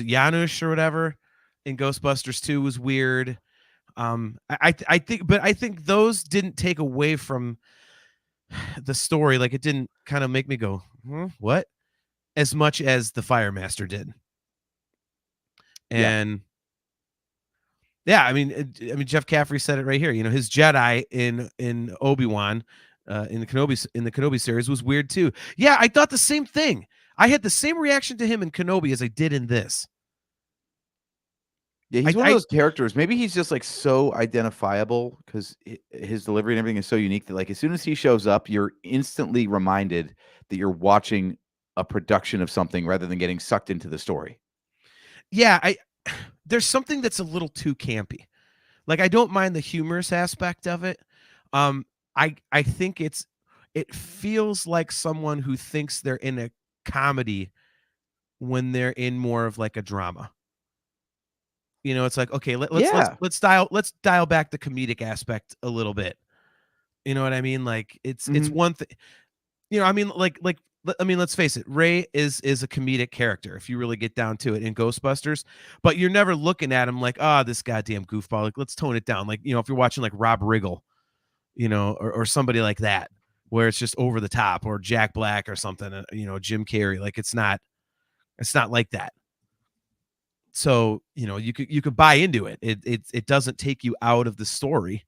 Janusz or whatever in Ghostbusters 2 was weird. I think those didn't take away from the story. Like, it didn't kind of make me go, what? As much as the Firemaster did. And yeah, I mean, Jeff Caffrey said it right here. His Jedi in Obi-Wan, in the Kenobi series was weird too. Yeah, I thought the same thing. I had the same reaction to him in Kenobi as I did in this. Yeah, he's one of those characters. Maybe he's just like so identifiable because his delivery and everything is so unique that like as soon as he shows up, you're instantly reminded that you're watching a production of something rather than getting sucked into the story. Yeah, there's something that's a little too campy. Like, I don't mind the humorous aspect of it. I think it feels like someone who thinks they're in a comedy when they're in more of like a drama. It's like, okay, let's dial back the comedic aspect a little bit. You know what I mean? Like, it's one thing. Let's face it. Ray is a comedic character if you really get down to it in Ghostbusters, but you're never looking at him like, this goddamn goofball. Like, let's tone it down. Like, if you're watching like Rob Riggle, or somebody like that, where it's just over the top, or Jack Black or something, Jim Carrey. Like, it's not like that. So, you could buy into it. It doesn't take you out of the story.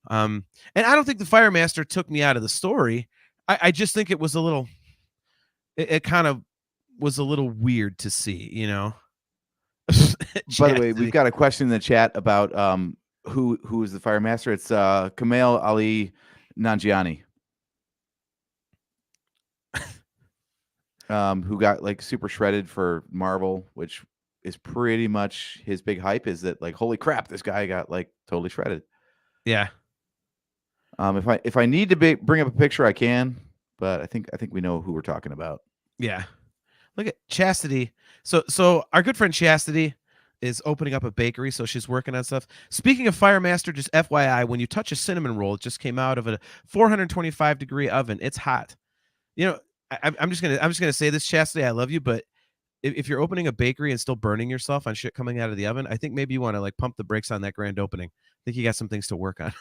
And I don't think the Firemaster took me out of the story. I just think it was a little, it kind of was a little weird to see, By the way, we've got a question in the chat about who is the Firemaster. It's Kumail Ali Nanjiani. Who got like super shredded for Marvel, which is pretty much his big hype, is that like, holy crap, this guy got like totally shredded. Yeah. If I need to bring up a picture, I can, but I think we know who we're talking about. Yeah. Look at Chastity. So our good friend Chastity is opening up a bakery, so she's working on stuff. Speaking of Firemaster, just FYI, when you touch a cinnamon roll, it just came out of a 425-degree oven. It's hot. I'm just gonna say this, Chastity, I love you, but if you're opening a bakery and still burning yourself on shit coming out of the oven, I think maybe you want to like pump the brakes on that grand opening. I think you got some things to work on.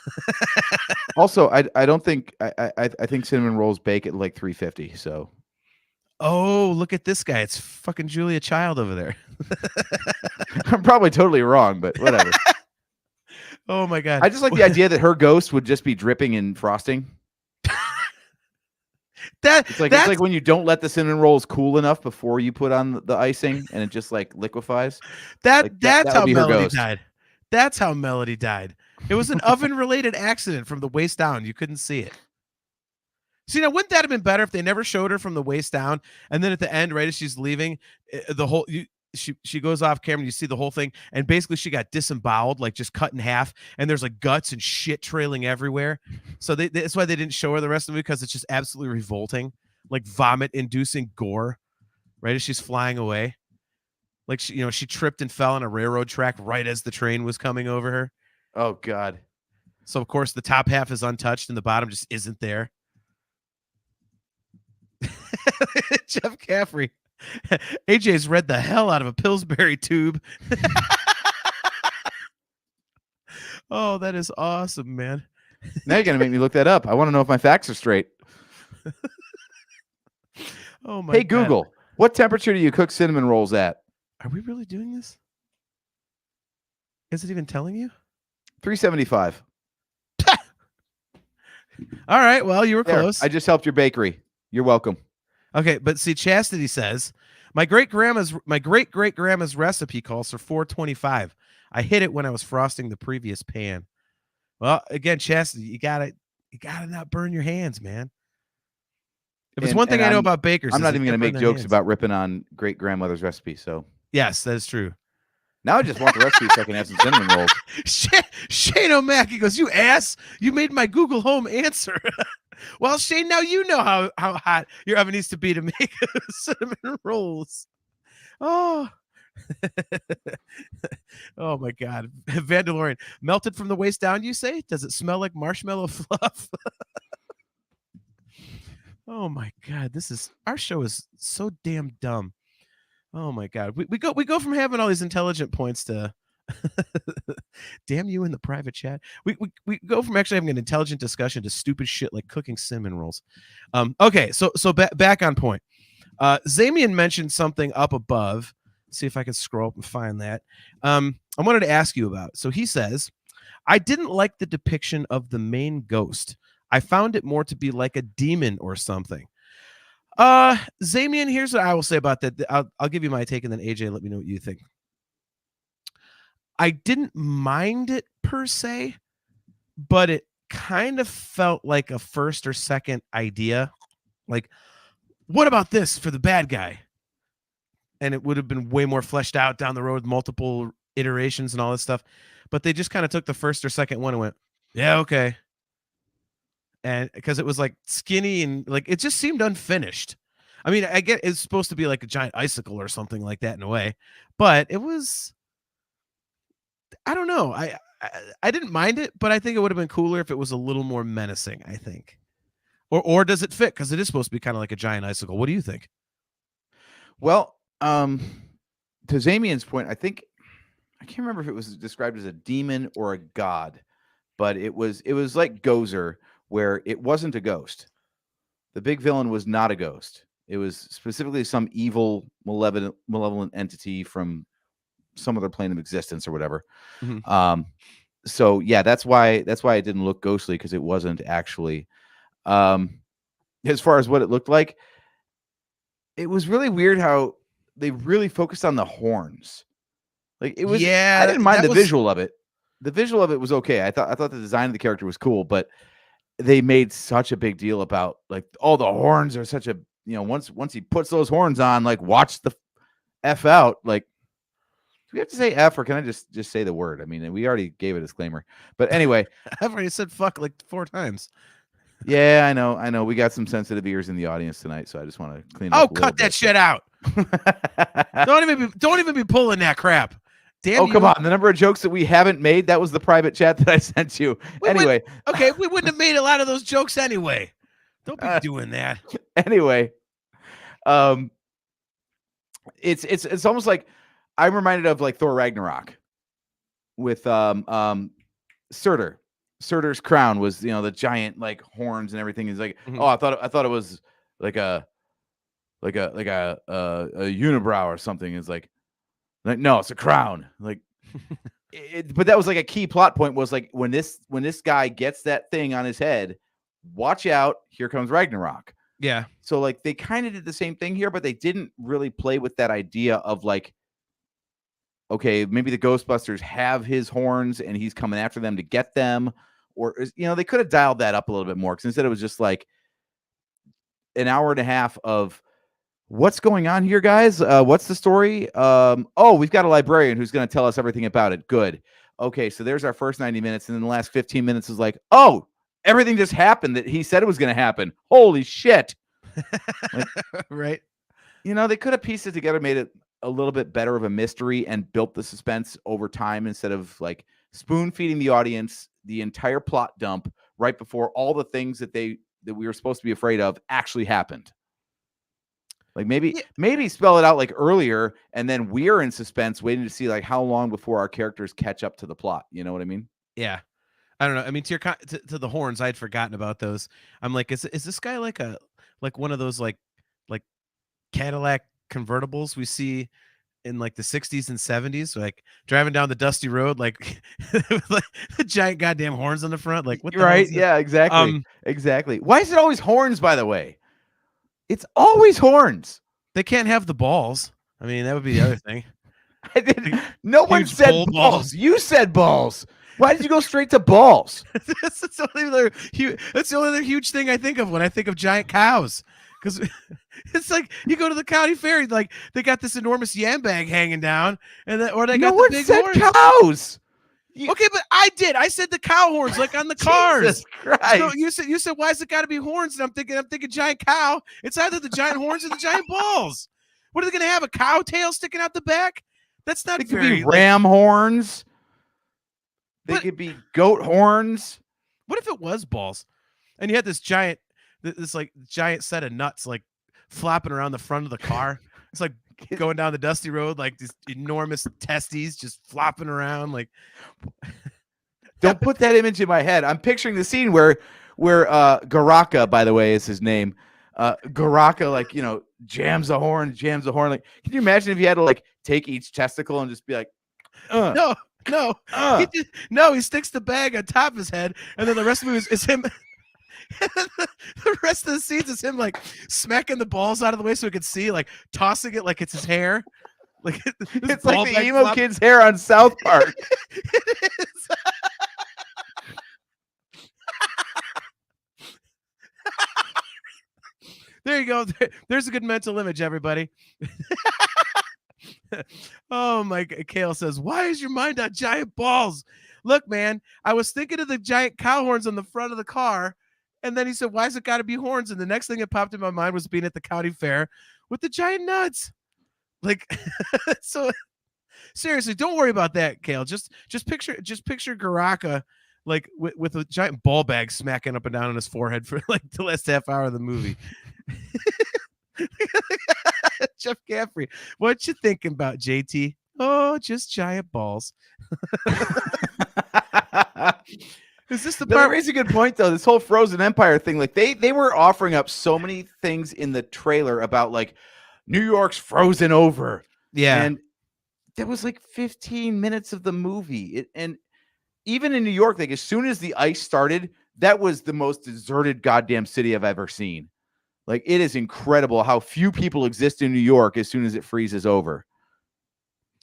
Also, I don't think I think cinnamon rolls bake at like 350. So, oh, look at this guy! It's fucking Julia Child over there. I'm probably totally wrong, but whatever. Oh my god! I just like the idea that her ghost would just be dripping in frosting. It's like when you don't let the cinnamon rolls cool enough before you put on the icing, and it just like liquefies. Like, that's that how would be her Melody ghost. died. That's how Melody died. It was an oven-related accident from the waist down. You couldn't see it. See, now wouldn't that have been better if they never showed her from the waist down, and then at the end, right as she's leaving, the whole she goes off camera, and you see the whole thing, and basically she got disemboweled, like just cut in half, and there's like guts and shit trailing everywhere. So that's why they didn't show her the rest of it, because it's just absolutely revolting, like vomit-inducing gore, right as she's flying away. Like she tripped and fell on a railroad track right as the train was coming over her. Oh God. So of course the top half is untouched and the bottom just isn't there. Jeff Caffrey. AJ's read the hell out of a Pillsbury tube. Oh, that is awesome, man. Now you're gonna make me look that up. I want to know if my facts are straight. Oh my Hey God. Google, what temperature do you cook cinnamon rolls at? Are we really doing this? Is it even telling you? 375. All right. Well, you were There, close. I just helped your bakery. You're welcome. Okay, but see, Chastity says my great great grandma's recipe calls for 425. I hit it when I was frosting the previous pan. Well, again, Chastity, you gotta not burn your hands, man. If it's one thing I know about bakers, I'm is not they even gonna can't make burn their jokes hands. about ripping on great grandmother's recipe. So Yes, that is true. now I just want the recipe so I can have some cinnamon rolls. Shane O'Mac, he goes, "You ass! You made my Google Home answer." Well, Shane, now you know how hot your oven needs to be to make cinnamon rolls. Oh. Oh my God. Vandalorian, melted from the waist down, you say? Does it smell like marshmallow fluff? Oh my God. Our show is so damn dumb. Oh my God. We go from having all these intelligent points to damn you in the private chat. We go from actually having an intelligent discussion to stupid shit like cooking cinnamon rolls. Okay, so back on point. Zamian mentioned something up above. See if I can scroll up and find that. I wanted to ask you about. So he says, I didn't like the depiction of the main ghost. I found it more to be like a demon or something. Zamian, here's what I will say about that. I'll give you my take, and then AJ, let me know what you think. I didn't mind it per se, but it kind of felt like a first or second idea. Like, what about this for the bad guy? And it would have been way more fleshed out down the road, multiple iterations and all this stuff. But they just kind of took the first or second one and went, yeah, okay. And because it was like skinny and like it just seemed unfinished. I mean, I get it's supposed to be like a giant icicle or something like that in a way, but it was, I don't know. I didn't mind it, but I think it would have been cooler if it was a little more menacing, I think. Or does it fit? Because it is supposed to be kind of like a giant icicle. What do you think? Well, to Zamian's point, I think I can't remember if it was described as a demon or a god, but it was like Gozer, where it wasn't a ghost. The big villain was not a ghost. It was specifically some evil, malevolent entity from some other plane of existence or whatever. Mhm. So yeah, that's why it didn't look ghostly, because it wasn't actually. As far as what it looked like, it was really weird how they really focused on the horns. Like it was, Yeah, I didn't mind that the visual of it. The visual of it was okay. I thought the design of the character was cool, but they made such a big deal about like, oh, the horns are such a, once he puts those horns on, like watch the F out. Like, do we have to say F, or can I just say the word? I mean, we already gave a disclaimer, but anyway. I've already said fuck like 4 times. Yeah, I know. We got some sensitive ears in the audience tonight, so I just want to clean it up. Oh, cut that shit out. Don't even be pulling that crap. Damn. Oh, come on. The number of jokes that we haven't made, that was the private chat that I sent you. Anyway. Okay, we wouldn't have made a lot of those jokes anyway. Don't be doing that. Anyway. It's almost like I'm reminded of like Thor Ragnarok with Surtur. Surtur's crown was, the giant like horns and everything. Is like, oh, I thought it was like a unibrow or something. It's like no, it's a crown. Like, but that was like a key plot point, was like when this guy gets that thing on his head, watch out, here comes Ragnarok. Yeah. So like they kind of did the same thing here, but they didn't really play with that idea of like, okay, maybe the Ghostbusters have his horns and he's coming after them to get them. Or, they could have dialed that up a little bit more, because instead it was just like an hour and a half of what's going on here, guys? What's the story? Oh, we've got a librarian who's going to tell us everything about it. Good. Okay, so there's our first 90 minutes. And then the last 15 minutes is like, oh, everything just happened that he said it was going to happen. Holy shit. Like, right. they could have pieced it together, made it a little bit better of a mystery, and built the suspense over time instead of like spoon feeding the audience the entire plot dump right before all the things that we were supposed to be afraid of actually happened. Like maybe spell it out like earlier, and then we're in suspense waiting to see like how long before our characters catch up to the plot. You know what I mean? Yeah. I don't know. I mean, to the horns, I'd forgotten about those. I'm like, is this guy like one of those like Cadillac convertibles we see in like the 60s and 70s, like driving down the dusty road, like with like the giant goddamn horns on the front? Like, what the hell is this? Yeah, exactly. Exactly. Why is it always horns, by the way? It's always horns. They can't have the balls. I mean, that would be the other thing. No one said balls. You said balls. Why did you go straight to balls? That's the only other huge thing I think of when I think of giant cows. Because it's like you go to the county fair, like they got this enormous yam bag hanging down, or they got the big horns. No one said cows. Okay, but I did. I said the cow horns, like on the cars. Jesus Christ. So you said why is it got to be horns? And I'm thinking giant cow. It's either the giant horns or the giant balls. What are they going to have? A cow tail sticking out the back? That's not. It could be ram horns. They could be goat horns. What if it was balls, and you had this giant set of nuts like flopping around the front of the car? It's like going down the dusty road, like these enormous testes just flopping around. Like, don't put that image in my head. I'm picturing the scene where Garaka, by the way, is his name. Garaka, like, jams a horn. Like, can you imagine if you had to like take each testicle and just be like, No. He sticks the bag on top of his head, and then the rest of the movie is him. The rest of the scenes is him like smacking the balls out of the way so he can see, like tossing it like it's his hair. Like it's like the emo kid's hair on South Park. It is. There you go. There's a good mental image, everybody. Oh my God. Kale says, why is your mind on giant balls? Look, man, I was thinking of the giant cow horns on the front of the car. And then he said, why's it got to be horns? And the next thing that popped in my mind was being at the county fair with the giant nuts. Like, so seriously, don't worry about that, Kale. Just picture Garaka like with a giant ball bag smacking up and down on his forehead for like the last half hour of the movie. Jeff Caffrey, what you thinking about, JT? Oh, just giant balls. Is this the part? That raises a good point, though. This whole Frozen Empire thing, like they were offering up so many things in the trailer about like New York's frozen over. Yeah, and that was like 15 minutes of the movie. And even in New York, like as soon as the ice started, that was the most deserted goddamn city I've ever seen. Like, it is incredible how few people exist in New York as soon as it freezes over.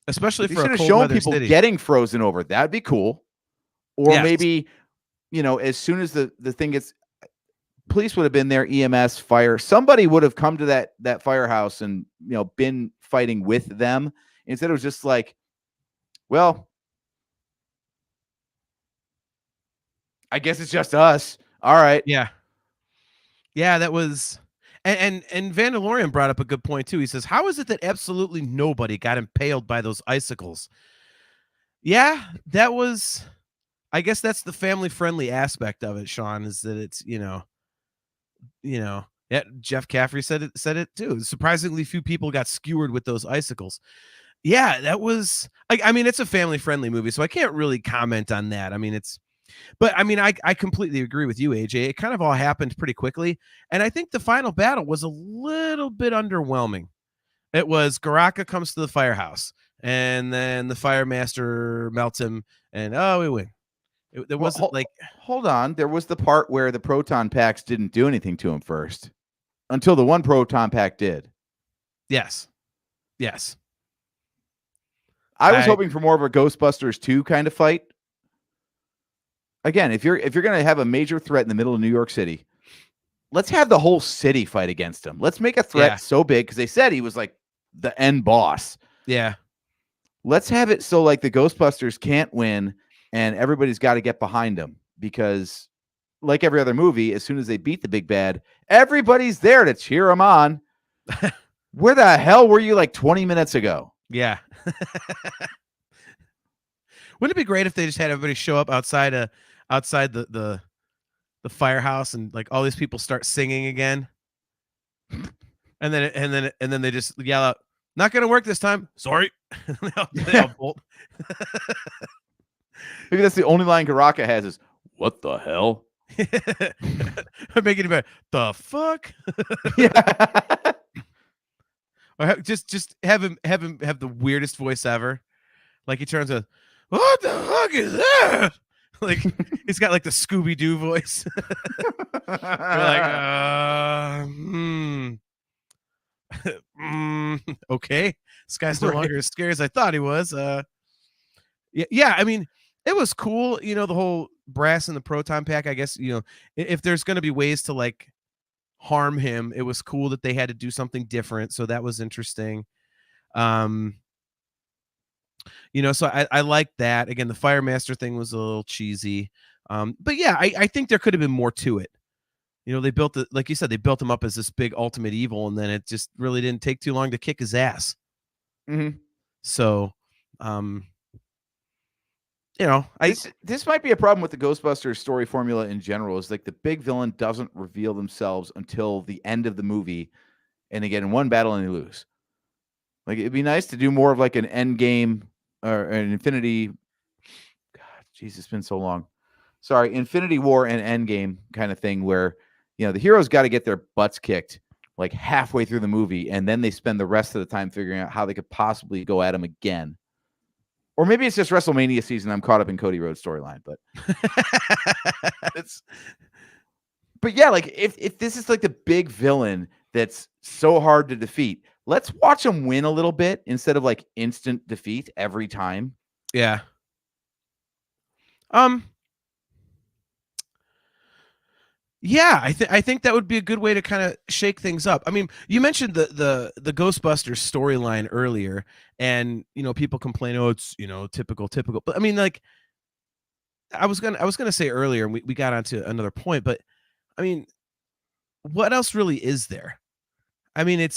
Especially for a cold shown weather people city. Getting frozen over. That'd be cool. Or yes. Maybe, as soon as the thing gets, police would have been there, EMS, fire. Somebody would have come to that firehouse and, been fighting with them. Instead, it was just like, well, I guess it's just us. All right. Yeah. Yeah, that was... And Vandalorian brought up a good point, too. He says, how is it that absolutely nobody got impaled by those icicles? Yeah, that was... I guess that's the family-friendly aspect of it, Sean, is that it's, yeah, Jeff Caffrey said it, too. Surprisingly few people got skewered with those icicles. Yeah, that was... I mean, it's a family-friendly movie, so I can't really comment on that. I mean, But I mean, I completely agree with you, AJ. It kind of all happened pretty quickly. And I think the final battle was a little bit underwhelming. It was Garaka comes to the firehouse and then the fire master melts him and we win. There wasn't hold on. There was the part where the proton packs didn't do anything to him first. until the one proton pack did. Yes. I was hoping for more of a Ghostbusters 2 kind of fight. Again, if you're going to have a major threat in the middle of New York City, let's have the whole city fight against him. Let's make a threat so big, because they said he was like the end boss. Yeah. Let's have it so like the Ghostbusters can't win and everybody's got to get behind him, because like every other movie, as soon as they beat the big bad, everybody's there to cheer him on. Where the hell were you like 20 minutes ago? Yeah. Wouldn't it be great if they just had everybody show up outside the firehouse and like all these people start singing again? And then they just yell out, "Not gonna work this time. Sorry." they all bolt. Maybe that's the only line Karaka has is, "What the hell?" I'm making it better. The fuck? Yeah. Or just have him have the weirdest voice ever. Like he turns a, "What the fuck is that?" Like he's got like the Scooby-Doo voice. You're like, okay. This guy's no longer as scary as I thought he was. Yeah, I mean, it was cool, the whole brass and the proton pack. I guess, if there's going to be ways to like harm him, it was cool that they had to do something different. So that was interesting. So I like that. Again, the Fire Master thing was a little cheesy. But yeah, I think there could have been more to it. They built it, like you said, they built him up as this big ultimate evil, and then it just really didn't take too long to kick his ass. Mm-hmm. So, this might be a problem with the Ghostbusters story formula in general, is like the big villain doesn't reveal themselves until the end of the movie, and they get in one battle and they lose. Like, it'd be nice to do more of like an end game or an Infinity. God, jeez, it's been so long. Sorry, Infinity War and Endgame kind of thing, where the heroes got to get their butts kicked like halfway through the movie, and then they spend the rest of the time figuring out how they could possibly go at him again. Or maybe it's just WrestleMania season. I'm caught up in Cody Rhodes' storyline, but yeah, like if this is like the big villain that's so hard to defeat, let's watch him win a little bit instead of like instant defeat every time. Yeah. Yeah, I think that would be a good way to kind of shake things up. I mean, you mentioned the Ghostbusters storyline earlier, and people complain, "Oh, it's typical." But I mean, like, I was gonna say earlier, and we got onto another point, but I mean, what else really is there? I mean,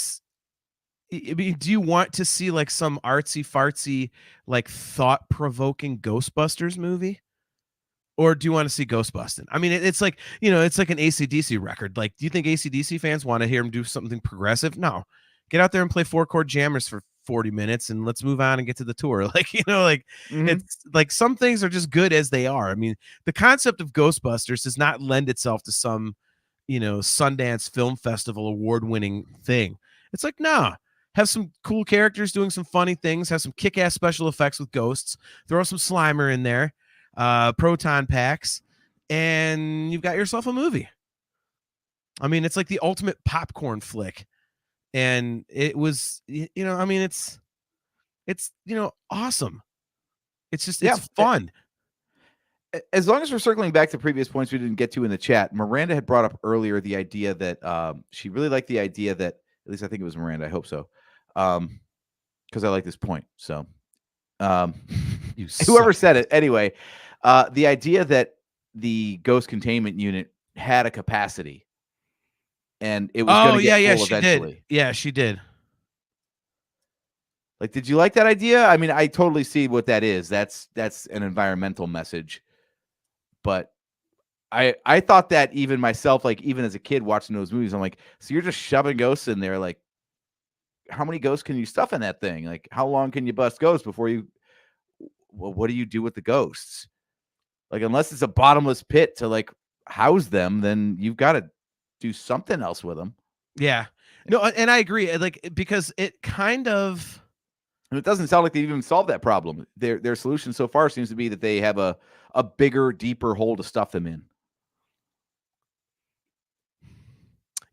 do you want to see like some artsy fartsy, like thought provoking Ghostbusters movie? Or do you want to see Ghostbusting? I mean, it's like, it's like an AC/DC record. Like, do you think AC/DC fans want to hear him do something progressive? No. Get out there and play 4-chord jammers for 40 minutes and let's move on and get to the tour. Like, it's like some things are just good as they are. I mean, the concept of Ghostbusters does not lend itself to some, Sundance Film Festival award-winning thing. It's like, nah. Have some cool characters doing some funny things. Have some kick-ass special effects with ghosts. Throw some Slimer in there. Proton packs, and you've got yourself a movie. I mean, it's like the ultimate popcorn flick, and it was, I mean, it's awesome. It's just, it's fun. As long as we're circling back to previous points we didn't get to in the chat, Miranda had brought up earlier the idea that she really liked the idea that, at least I think it was Miranda, I hope so, because I like this point. So whoever said it, anyway, the idea that the ghost containment unit had a capacity, and it was going to get full eventually. Did. Yeah, she did. Like, did you like that idea? I mean, I totally see what that is. That's an environmental message. But I thought that even myself, like even as a kid watching those movies, I'm like, so you're just shoving ghosts in there? Like, how many ghosts can you stuff in that thing? Like, how long can you bust ghosts before you? Well, what do you do with the ghosts? Like, unless it's a bottomless pit to like house them, then you've got to do something else with them. Yeah. No, and I agree. Like, because it kind of, and it doesn't sound like they've even solved that problem. Their solution so far seems to be that they have a bigger, deeper hole to stuff them in.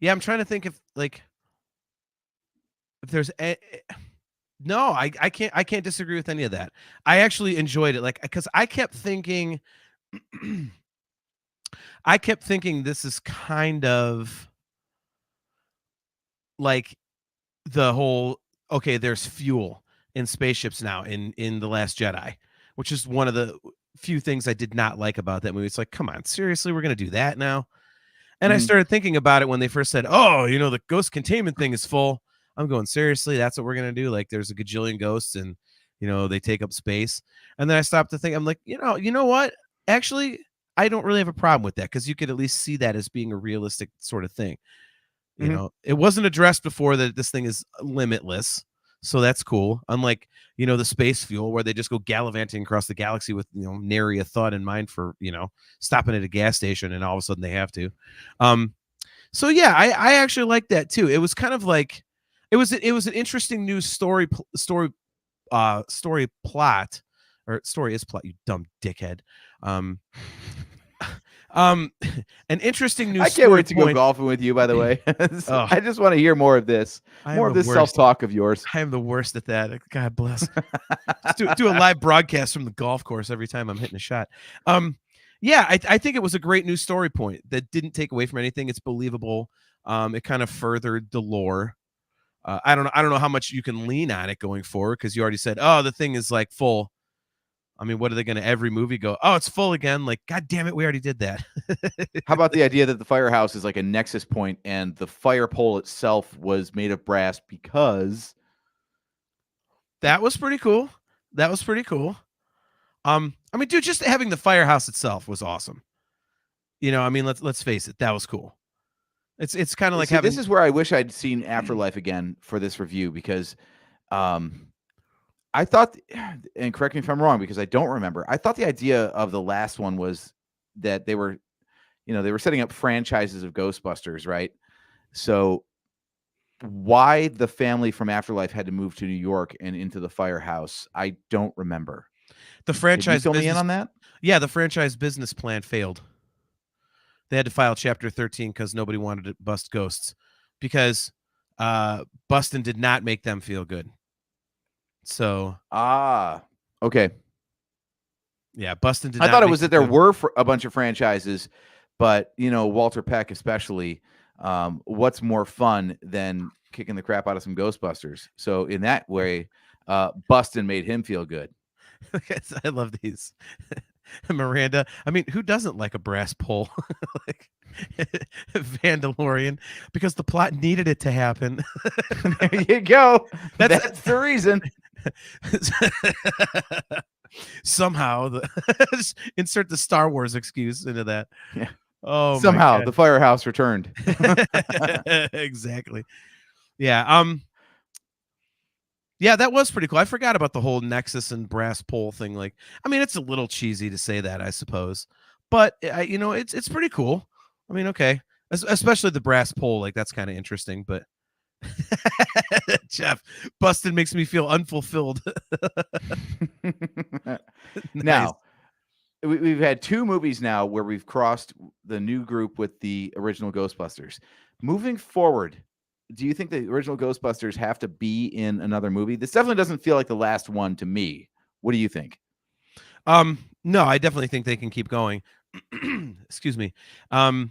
Yeah, I'm trying to think if there's no, I can't disagree with any of that. I actually enjoyed it, like, because I kept thinking this is kind of like the whole, okay, there's fuel in spaceships now in The Last Jedi, which is one of the few things I did not like about that movie. It's like, come on, seriously, we're gonna do that now? And I Mhm. started thinking about it when they first said, "Oh, the ghost containment thing is full." I'm going, seriously, that's what we're gonna do? Like, there's a gajillion ghosts, and they take up space. And then I stopped to think. I'm like, you know what? Actually, I don't really have a problem with that, because you could at least see that as being a realistic sort of thing. Mhm. It wasn't addressed before that this thing is limitless, so that's cool. Unlike the space fuel, where they just go gallivanting across the galaxy with nary a thought in mind for stopping at a gas station, and all of a sudden they have to. So yeah, I actually like that too. It was kind of like it was an interesting new story plot, or story is plot, you dumb dickhead. Um, um, an interesting new I can't story wait to go point. golfing with you, by the way. Oh, I just want to hear more of this. I am More of the this worst. self-talk of yours. I am the worst at that. God bless. Just do a live broadcast from the golf course every time I'm hitting a shot. Yeah, I think it was a great new story point that didn't take away from anything. It's believable. It kind of furthered the lore. I don't know how much you can lean on it going forward, because you already said, oh, the thing is like full. I mean, what are they going to every movie go, oh, it's full again? Like, God damn it, we already did that. How about the idea that the firehouse is like a nexus point and the fire pole itself was made of brass because That was pretty cool. I mean, dude, just having the firehouse itself was awesome. I mean, let's face it, that was cool. It's kind of like see, having. this is where I wish I'd seen Afterlife again for this review, because I thought, and correct me if I'm wrong, because I don't remember. I thought the idea of the last one was that they were setting up franchises of Ghostbusters, right? So why the family from Afterlife had to move to New York and into the firehouse, I don't remember. The Can you franchise fill me in business, on that? yeah, the franchise business plan failed. They had to file Chapter 13 because nobody wanted to bust ghosts, because busting did not make them feel good. So Okay. yeah, busting did I not thought it make was them that there feel- were a bunch of franchises, but Walter Peck especially. What's more fun than kicking the crap out of some Ghostbusters? So in that way, busting made him feel good. I love these. Miranda. I mean, who doesn't like a brass pole? Like Vandalorian, because the plot needed it to happen. There you go. That's- That's the reason. Somehow, just insert the Star Wars excuse into that. Yeah. Oh, Somehow my the firehouse returned. God. Exactly. Yeah. Yeah, that was pretty cool. I forgot about the whole Nexus and brass pole thing. Like, I mean, it's a little cheesy to say that, I suppose, but it's pretty cool. I mean, okay, especially the brass pole. Like, that's kind of interesting. But Jeff, busted makes me feel unfulfilled. Nice. Now, we've had two movies now where we've crossed the new group with the original Ghostbusters. Moving forward, do you think the original Ghostbusters have to be in another movie? This definitely doesn't feel like the last one to me. What do you think? No, I definitely think they can keep going. Excuse me. And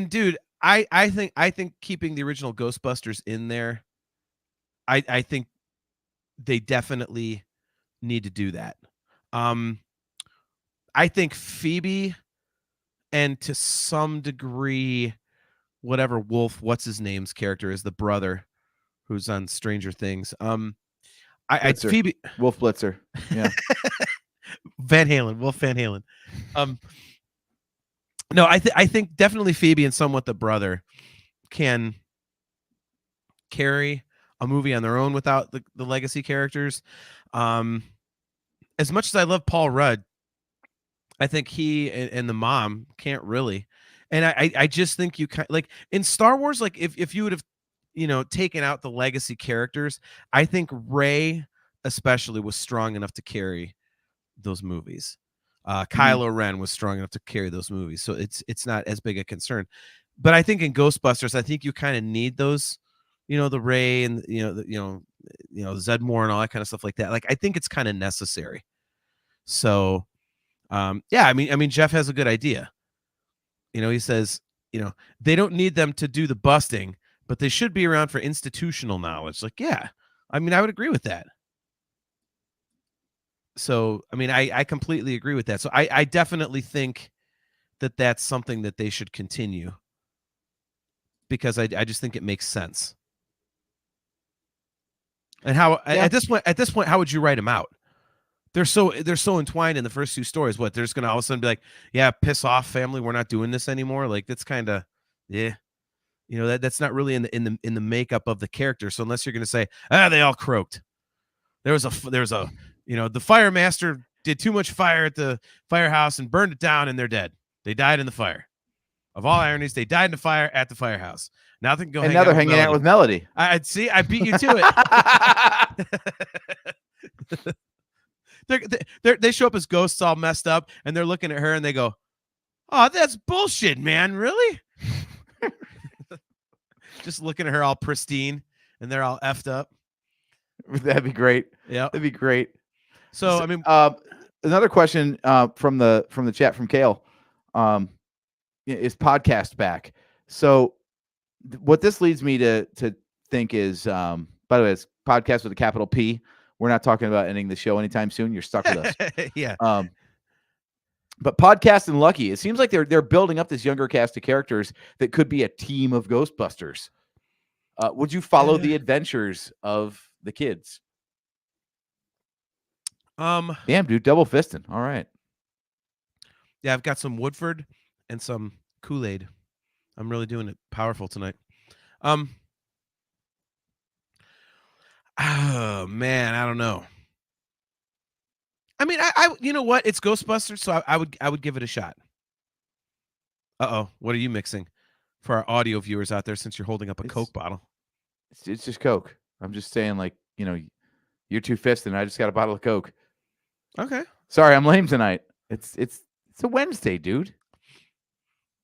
dude, I think keeping the original Ghostbusters in there, I think they definitely need to do that. I think Phoebe, and to some degree, whatever what's his name's character is, the brother who's on Stranger Things. Blitzer. Phoebe Wolf Blitzer. Yeah. Wolf Van Halen. No, I think definitely Phoebe and somewhat the brother can carry a movie on their own without the legacy characters. As much as I love Paul Rudd, I think he and the mom can't really. And I just think you like in Star Wars, like if you would have, taken out the legacy characters, I think Rey especially was strong enough to carry those movies. Kylo Ren was strong enough to carry those movies. So it's not as big a concern. But I think in Ghostbusters, I think you kind of need those, the Ray and Zedmore and all that kind of stuff like that. Like I think it's kind of necessary. So, yeah, I mean, Jeff has a good idea. He says, they don't need them to do the busting, but they should be around for institutional knowledge. Like, yeah, I mean, I would agree with that. So, I mean, I completely agree with that. So I definitely think that that's something that they should continue because I just think it makes sense. And how at this point, how would you write them out? They're so entwined in the first two stories. What, they're just gonna all of a sudden be like, yeah, piss off, family, we're not doing this anymore. Like that's kind of, yeah, that's not really in the makeup of the character. So unless you're gonna say, they all croaked. There's a the fire master did too much fire at the firehouse and burned it down, and they're dead. They died in the fire. Of all ironies, they died in the fire at the firehouse. Now they can go. And now they're hanging out with Melody. I'd see. I beat you to it. They show up as ghosts, all messed up, and they're looking at her, and they go, "Oh, that's bullshit, man! Really?" Just looking at her, all pristine, and they're all effed up. That'd be great. Yeah, that'd be great. So I mean, another question from the chat from Kale, is podcast back? So what this leads me to think is, by the way, it's podcast with a capital P. We're not talking about ending the show anytime soon. You're stuck with us. Yeah. But Podcast and Lucky, it seems like they're building up this younger cast of characters that could be a team of Ghostbusters. Would you follow the adventures of the kids? Damn, dude, double fisting. All right. Yeah, I've got some Woodford and some Kool-Aid. I'm really doing it powerful tonight. Oh man, I don't know. I mean, I you know what? It's Ghostbusters, so I would give it a shot. Uh-oh, what are you mixing for our audio viewers out there since you're holding up a Coke bottle? It's just Coke. I'm just saying, like, you're two fisting and I just got a bottle of Coke. Okay. Sorry, I'm lame tonight. It's a Wednesday, dude.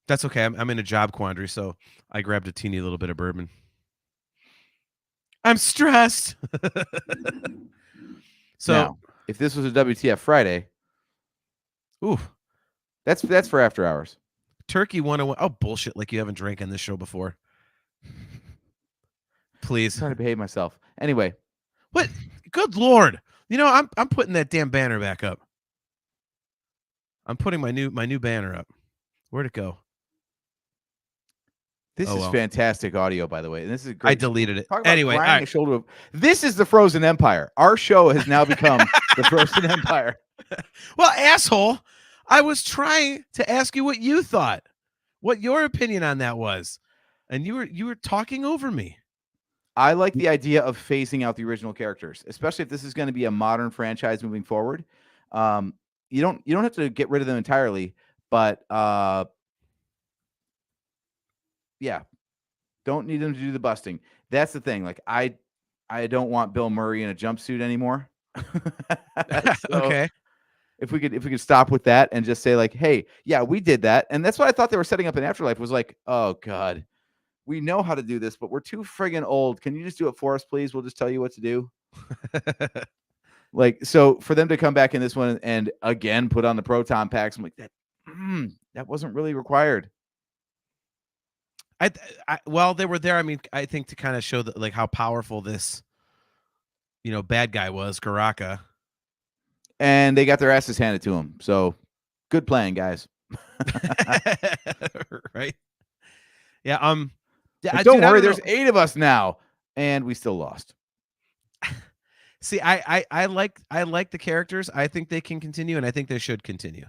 That's okay. I'm in a job quandary, so I grabbed a teeny little bit of bourbon. I'm stressed. So now, if this was a WTF Friday, ooh, that's for after hours. Turkey 101. Oh, bullshit! Like you haven't drank on this show before. Please. I'm trying to behave myself. Anyway, what? Good Lord! I'm putting that damn banner back up. I'm putting my new banner up. Where'd it go? This is fantastic audio, by the way. And this is great. I deleted it. Talk about Anyway, all right. shoulder. This is the Frozen Empire. Our show has now become the Frozen Empire. Well, asshole, I was trying to ask you what you thought, what your opinion on that was, and you were talking over me. I like the idea of phasing out the original characters, especially if this is going to be a modern franchise moving forward. You don't have to get rid of them entirely, but yeah, don't need them to do the busting. That's the thing. Like I don't want Bill Murray in a jumpsuit anymore. Okay. If we could stop with that and just say like, hey, yeah, we did that. And that's what I thought they were setting up in Afterlife was like, oh God, we know how to do this, but we're too friggin' old. Can you just do it for us, please? We'll just tell you what to do. Like, so for them to come back in this one and again put on the proton packs, I'm like, that wasn't really required. Well, they were there. I mean, I think to kind of show that like how powerful this, bad guy was, Garaka. And they got their asses handed to them. So good plan, guys. Right. Yeah. But don't worry, there's 8 of us now, and we still lost. See, I like the characters. I think they can continue, and I think they should continue.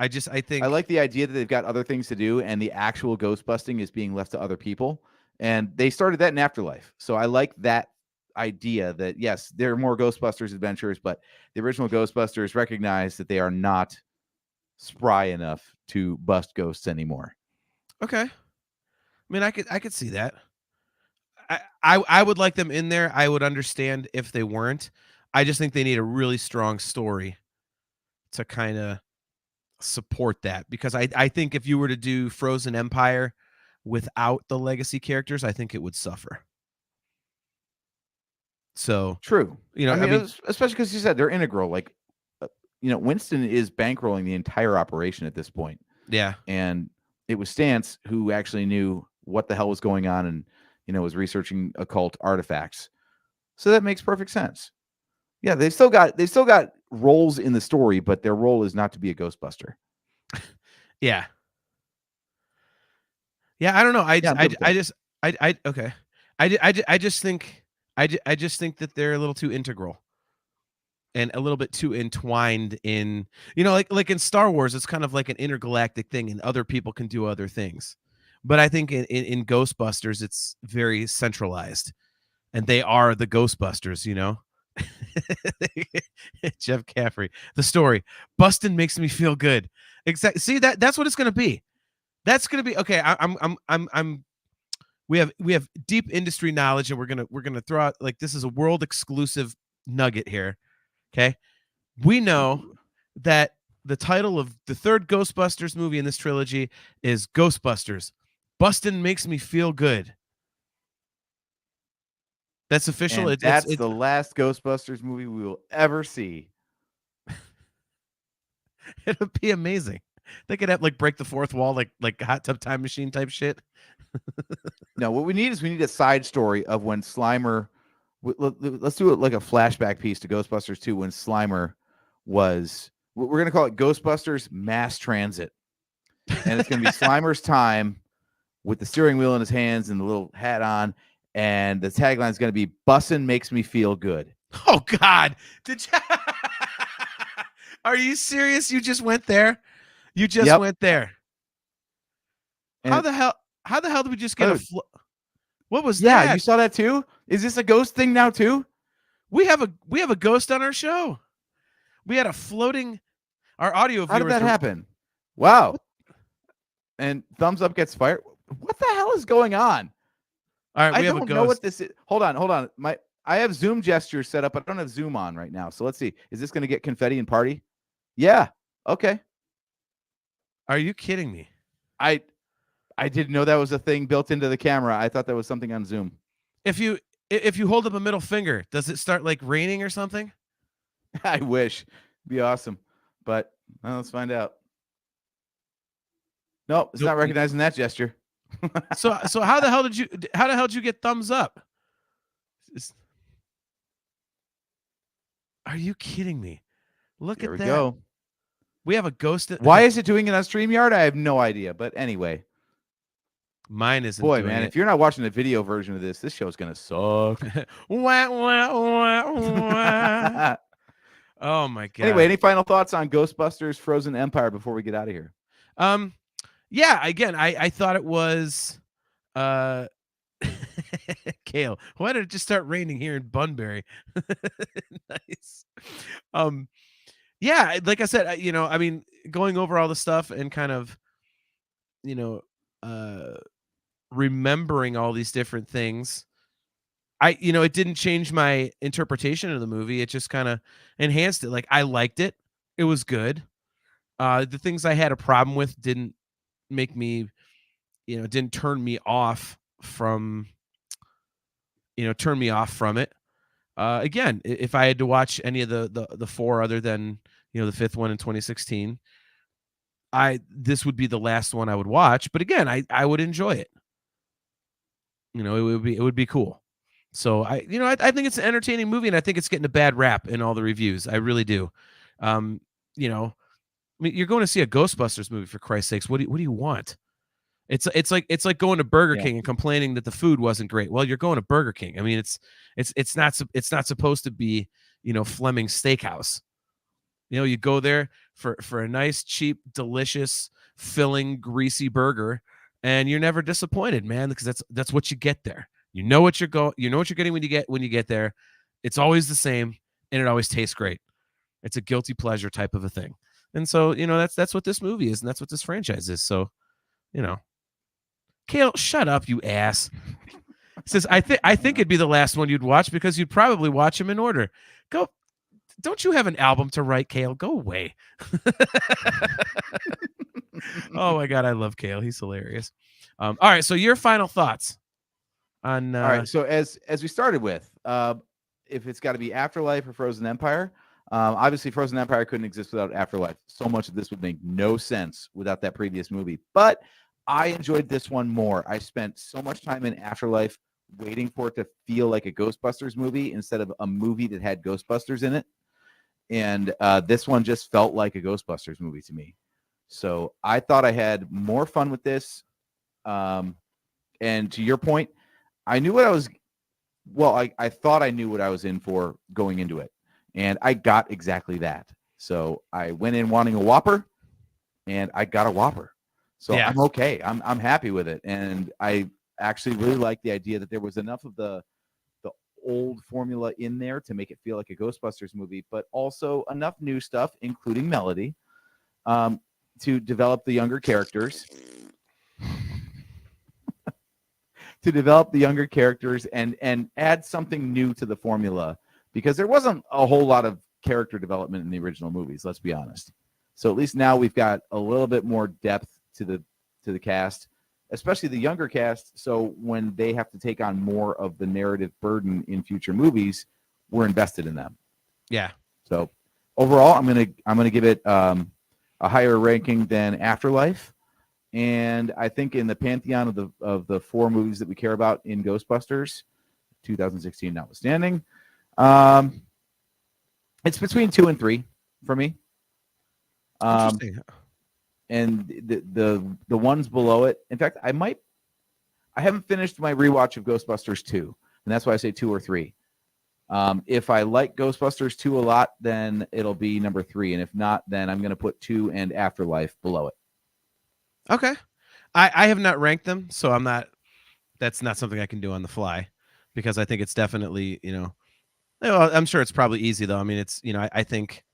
I think I like the idea that they've got other things to do, and the actual ghost busting is being left to other people. And they started that in Afterlife. So I like that idea that, yes, there are more Ghostbusters adventures, but the original Ghostbusters recognize that they are not spry enough to bust ghosts anymore. Okay. I mean, I could see that. I would like them in there. I would understand if they weren't. I just think they need a really strong story to kind of support that, because I think if you were to do Frozen Empire without the legacy characters, I think it would suffer. So, True. you know, I mean, especially because you said they're integral. Like, Winston is bankrolling the entire operation at this point. yeah. And it was Stantz who actually knew what the hell was going on and, was researching occult artifacts. So that makes perfect sense. Yeah, they've still got roles in the story, but their role is not to be a Ghostbuster. Yeah. Yeah, I don't know. I just think that they're a little too integral and a little bit too entwined in, like in Star Wars, it's kind of like an intergalactic thing and other people can do other things. But I think in Ghostbusters, it's very centralized and they are the Ghostbusters, Jeff Caffrey, the story. Bustin' makes me feel good. Exactly. See, that's what it's going to be. That's going to be okay. We have deep industry knowledge, and we're gonna throw out, like, this is a world exclusive nugget here. Okay, we know that the title of the third Ghostbusters movie in this trilogy is Ghostbusters. Bustin' makes me feel good. That's official. And that's the last Ghostbusters movie we will ever see. It would be amazing. They could have like break the fourth wall, like Hot Tub Time Machine type shit. No, what we need a side story of when Slimer. Let's do it like a flashback piece to Ghostbusters 2 when Slimer was. We're gonna call it Ghostbusters Mass Transit, and it's gonna be Slimer's time with the steering wheel in his hands and the little hat on, and the tagline is gonna be "Bussin' makes me feel good." Oh God! Did you? Are you serious? You just went there. You just went there. And how the hell did we just get what was that? Yeah, you saw that too? Is this a ghost thing now too? We have a ghost on our show. We had a floating our audio viewers. How did that happen? Wow. And thumbs up gets fired. What the hell is going on? All right, I don't know what this is. Hold on. I have Zoom gestures set up, but I don't have Zoom on right now. So let's see. Is this going to get confetti and party? Yeah. Okay. Are you kidding me? I didn't know that was a thing built into the camera. I thought that was something on Zoom. If you hold up a middle finger, does it start like raining or something? I wish. It'd be awesome. But let's find out. Nope, it's not recognizing that gesture. So how the hell did you get thumbs up? Are you kidding me? Look There at we that. go. We have a ghost. Why is it doing it on StreamYard? I have no idea. But anyway. Mine isn't. Boy, man, if you're not watching the video version of this show is going to suck. Wah, wah, wah, wah. Oh, my God. Anyway, any final thoughts on Ghostbusters Frozen Empire before we get out of here? Yeah, again, I thought it was Kale. Why did it just start raining here in Bunbury? Nice. Yeah, like I said, I mean, going over all the stuff and kind of, remembering all these different things, it didn't change my interpretation of the movie. It just kind of enhanced it. Like, I liked it. It was good. The things I had a problem with didn't make me, didn't turn me off from it. Again, if I had to watch any of the four other than, the fifth one in 2016, this would be the last one I would watch. But again, I would enjoy it. It would be cool. So I think it's an entertaining movie, and I think it's getting a bad rap in all the reviews. I really do. I mean, you're going to see a Ghostbusters movie, for Christ's sakes. What do you want? It's like going to Burger King and complaining that the food wasn't great. Well, you're going to Burger King. I mean, it's not supposed to be, Fleming's Steakhouse. You go there for a nice, cheap, delicious, filling, greasy burger, and you're never disappointed, man, because that's what you get there. You know what you're getting when you get there. It's always the same, and it always tastes great. It's a guilty pleasure type of a thing. And so, that's what this movie is, and that's what this franchise is. So, Kale, shut up, you ass. Says, I think it'd be the last one you'd watch because you'd probably watch them in order. Go don't you have an album to write, Kale? Go away. Oh my God, I love Kale. He's hilarious. All right, so your final thoughts on All right. So as we started with, if it's got to be Afterlife or Frozen Empire, obviously Frozen Empire couldn't exist without Afterlife. So much of this would make no sense without that previous movie. But I enjoyed this one more. I spent so much time in Afterlife waiting for it to feel like a Ghostbusters movie instead of a movie that had Ghostbusters in it. And this one just felt like a Ghostbusters movie to me. So I thought I had more fun with this. And to your point, I knew what I was. Well, I thought I knew what I was in for going into it, and I got exactly that. So I went in wanting a Whopper, and I got a Whopper. So Yeah. I'm okay. I'm happy with it, and I actually really like the idea that there was enough of the old formula in there to make it feel like a Ghostbusters movie, but also enough new stuff, including Melody, to develop the younger characters. And add something new to the formula, because there wasn't a whole lot of character development in the original movies, let's be honest. So at least now we've got a little bit more depth to the cast, especially the younger cast. So when they have to take on more of the narrative burden in future movies, we're invested in them. Yeah. So overall, I'm gonna give it a higher ranking than Afterlife. And I think in the pantheon of the four movies that we care about in Ghostbusters, 2016 notwithstanding, it's between 2 and 3 for me. Interesting. And the ones below it, in fact, I haven't finished my rewatch of Ghostbusters 2, and that's why I say 2 or 3. If I like Ghostbusters 2 a lot, then it'll be number 3, and if not, then I'm going to put 2 and Afterlife below it. Okay. I have not ranked them, so that's not something I can do on the fly, because I think it's definitely, I'm sure it's probably easy though. I mean, it's, I think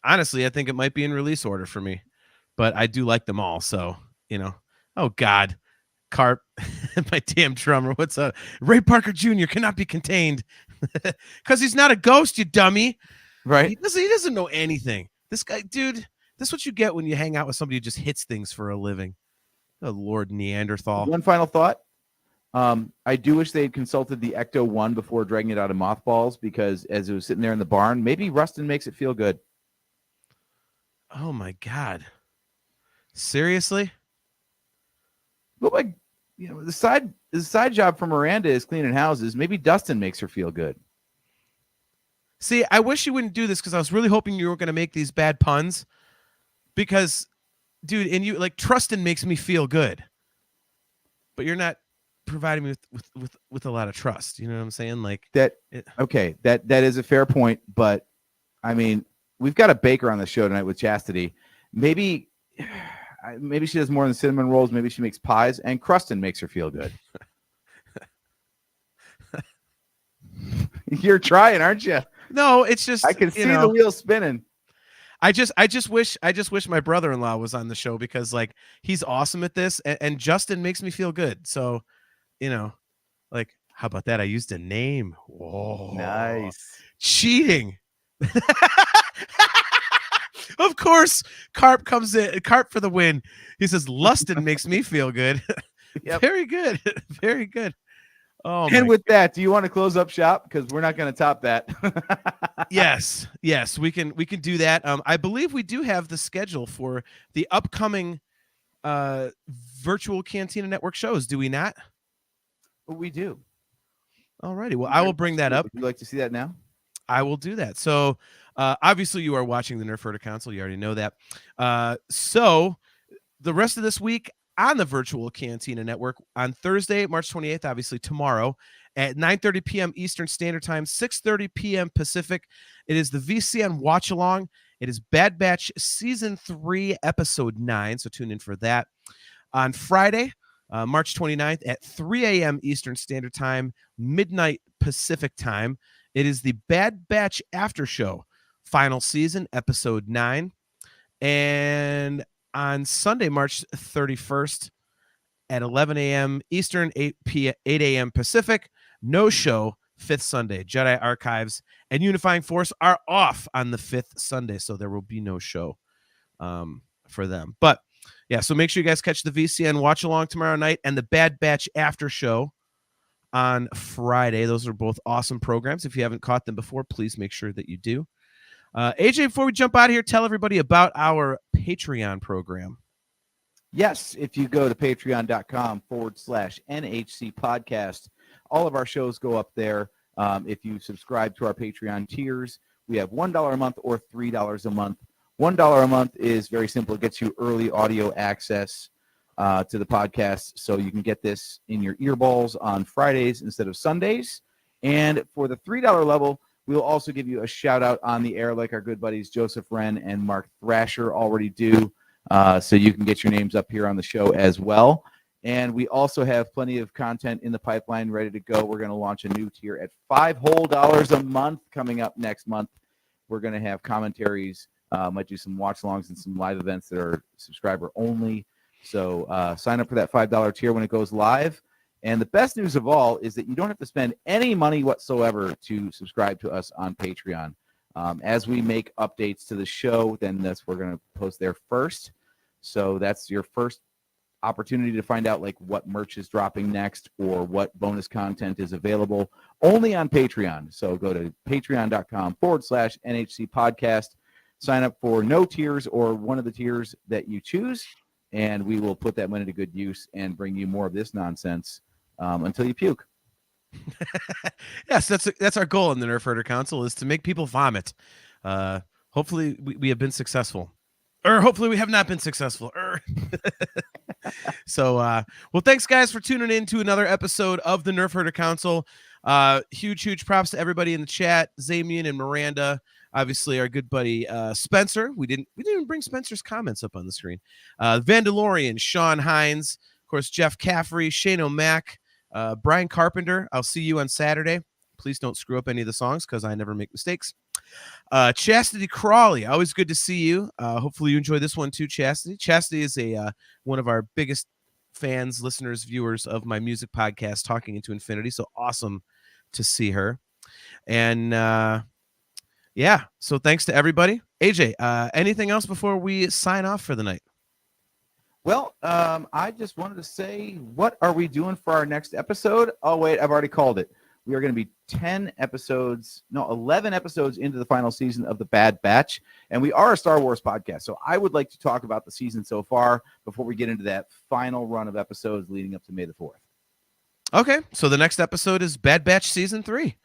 honestly, I think it might be in release order for me, but I do like them all. So, oh God, Carp, my damn drummer. What's up? Ray Parker Jr. cannot be contained because he's not a ghost, you dummy. Right. He doesn't know anything. This guy, dude, this is what you get when you hang out with somebody who just hits things for a living. Oh, Lord Neanderthal. One final thought. I do wish they had consulted the Ecto-1 before dragging it out of mothballs, because as it was sitting there in the barn, maybe Rustin makes it feel good. Oh my God. Seriously? But like, the side job for Miranda is cleaning houses. Maybe Dustin makes her feel good. See, I wish you wouldn't do this, because I was really hoping you were going to make these bad puns, because, dude, and you like Trustin makes me feel good, but you're not providing me with a lot of trust. You know what I'm saying? Like that. Okay, that is a fair point, but I mean, we've got a baker on the show tonight with Chastity. Maybe she does more than cinnamon rolls. Maybe she makes pies, and Crustin makes her feel good. You're trying, aren't you? No, it's just I can see the wheel spinning. I just wish my brother-in-law was on the show, because like he's awesome at this, and Justin makes me feel good. So, like, how about that? I used a name. Whoa, nice. Cheating. Of course, Carp comes in. Carp for the win. He says Lustin makes me feel good. Yep. Very good. Very good. Oh, and with that, do you want to close up shop? Because we're not going to top that. Yes, we can do that. I believe we do have the schedule for the upcoming virtual Cantina Network shows. Do we not? We do. All righty. Well, I will bring that up. Would you like to see that now? I will do that. So obviously you are watching the Nerf Herder Council. You already know that. So the rest of this week on the virtual Cantina Network on Thursday, March 28th, obviously tomorrow at 9:30 p.m. Eastern Standard Time, 6:30 p.m. Pacific. It is the VCN Watch Along. It is Bad Batch Season 3, Episode 9. So tune in for that. On Friday, March 29th at 3 a.m. Eastern Standard Time, midnight Pacific Time, it is the Bad Batch After Show, Final Season, Episode 9. And on Sunday, March 31st at 11 a.m. Eastern, 8 a.m. Pacific, no show, 5th Sunday. Jedi Archives and Unifying Force are off on the 5th Sunday, so there will be no show for them. But yeah, so make sure you guys catch the VCN watch along tomorrow night and the Bad Batch after show on Friday. Those are both awesome programs. If you haven't caught them before, please make sure that you do. AJ, before we jump out of here, tell everybody about our Patreon program. Yes, if you go to patreon.com/NHC podcast, all of our shows go up there. If you subscribe to our Patreon tiers, we have $1 a month or $3 a month. $1 a month is very simple. It gets you early audio access to the podcast, so you can get this in your earballs on Fridays instead of Sundays. And for the $3 level, we'll also give you a shout-out on the air like our good buddies Joseph Wren and Mark Thrasher already do. So you can get your names up here on the show as well. And we also have plenty of content in the pipeline ready to go. We're going to launch a new tier at $5 whole a month coming up next month. We're going to have commentaries, might do some watch-alongs and some live events that are subscriber only. So sign up for that $5 tier when it goes live. And the best news of all is that you don't have to spend any money whatsoever to subscribe to us on Patreon. As we make updates to the show, then we're going to post there first. So that's your first opportunity to find out like what merch is dropping next or what bonus content is available only on Patreon. So go to patreon.com/NHC podcast, sign up for no tiers or one of the tiers that you choose, and we will put that money to good use and bring you more of this nonsense until you puke. Yes, that's our goal in the Nerf Herder Council, is to make people vomit. Hopefully we have been successful, or hopefully we have not been successful. So well, thanks guys for tuning in to another episode of the Nerf Herder Council. Huge props to everybody in the chat, Zamian and Miranda, obviously our good buddy Spencer. We didn't even bring Spencer's comments up on the screen. Vandalorian, Sean Hines, of course Jeff Caffrey, Shane O'Mac, Brian Carpenter. I'll see you on Saturday. Please don't screw up any of the songs because I never make mistakes. Chastity Crawley, always good to see you. Hopefully you enjoy this one too, Chastity. Chastity is one of our biggest fans, listeners, viewers of my music podcast, Talking Into Infinity. So awesome to see her. And yeah, so thanks to everybody. AJ, anything else before we sign off for the night? Well, I just wanted to say, what are we doing for our next episode? Oh, wait, I've already called it. We are going to be 11 episodes into the final season of The Bad Batch, and we are a Star Wars podcast. So I would like to talk about the season so far before we get into that final run of episodes leading up to May the 4th. Okay, so the next episode is Bad Batch Season 3.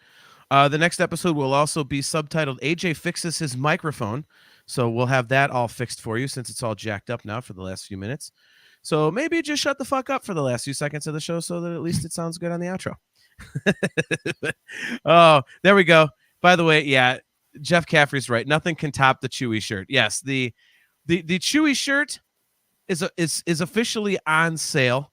The next episode will also be subtitled AJ Fixes His Microphone. So we'll have that all fixed for you since it's all jacked up now for the last few minutes. So maybe just shut the fuck up for the last few seconds of the show so that at least it sounds good on the outro. Oh, there we go. By the way, yeah, Jeff Caffrey's right. Nothing can top the Chewy shirt. Yes, the Chewy shirt is officially on sale.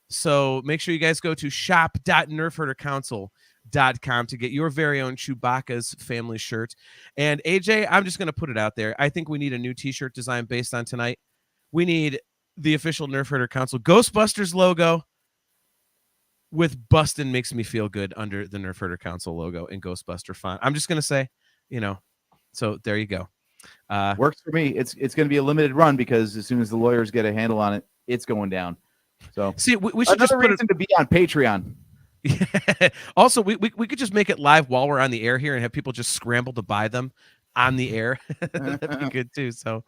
So make sure you guys go to shop.nerfherdercouncil.com to get your very own Chewbacca's family shirt. And AJ, I'm just going to put it out there. I think we need a new t-shirt design based on tonight. We need the official Nerf Herder Council Ghostbusters logo with Bustin' Makes Me Feel Good under the Nerf Herder Council logo in Ghostbuster font. I'm just going to say, so there you go. Works for me. It's going to be a limited run because as soon as the lawyers get a handle on it, it's going down. So see, we should another just put reason to be on Patreon. Yeah. Also, we could just make it live while we're on the air here and have people just scramble to buy them on the air. That'd be good too. So,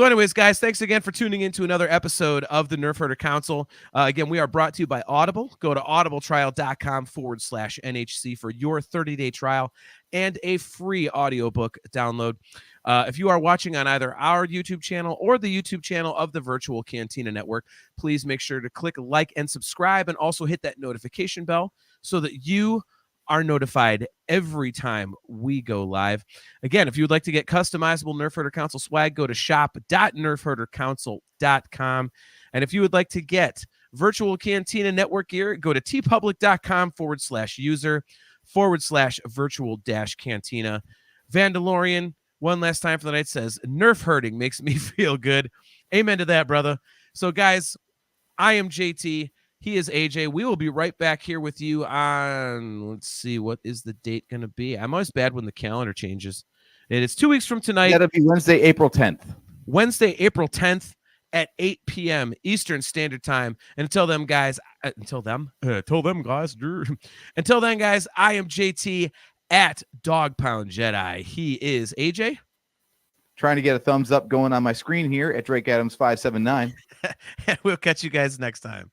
anyways, guys, thanks again for tuning in to another episode of the Nerf Herder Council. Again, we are brought to you by Audible. Go to audibletrial.com/NHC for your 30-day trial and a free audiobook download. If you are watching on either our YouTube channel or the YouTube channel of the Virtual Cantina Network, please make sure to click like and subscribe and also hit that notification bell so that you are notified every time we go live. Again, if you would like to get customizable Nerf Herder Council swag, go to shop.nerfherdercouncil.com. And if you would like to get Virtual Cantina Network gear, go to tpublic.com/user/virtual-cantina. Vandalorian, one last time for the night, says, Nerf herding makes me feel good. Amen to that, brother. So, guys, I am JT. He is AJ. We will be right back here with you on, let's see, what is the date going to be? I'm always bad when the calendar changes. It is 2 weeks from tonight. That'll be Wednesday, April 10th. Wednesday, April 10th at 8 p.m. Eastern Standard Time. And until then, guys, until then, I am JT at Dog Pound Jedi. He is AJ. Trying to get a thumbs up going on my screen here at Drake Adams 579. And we'll catch you guys next time.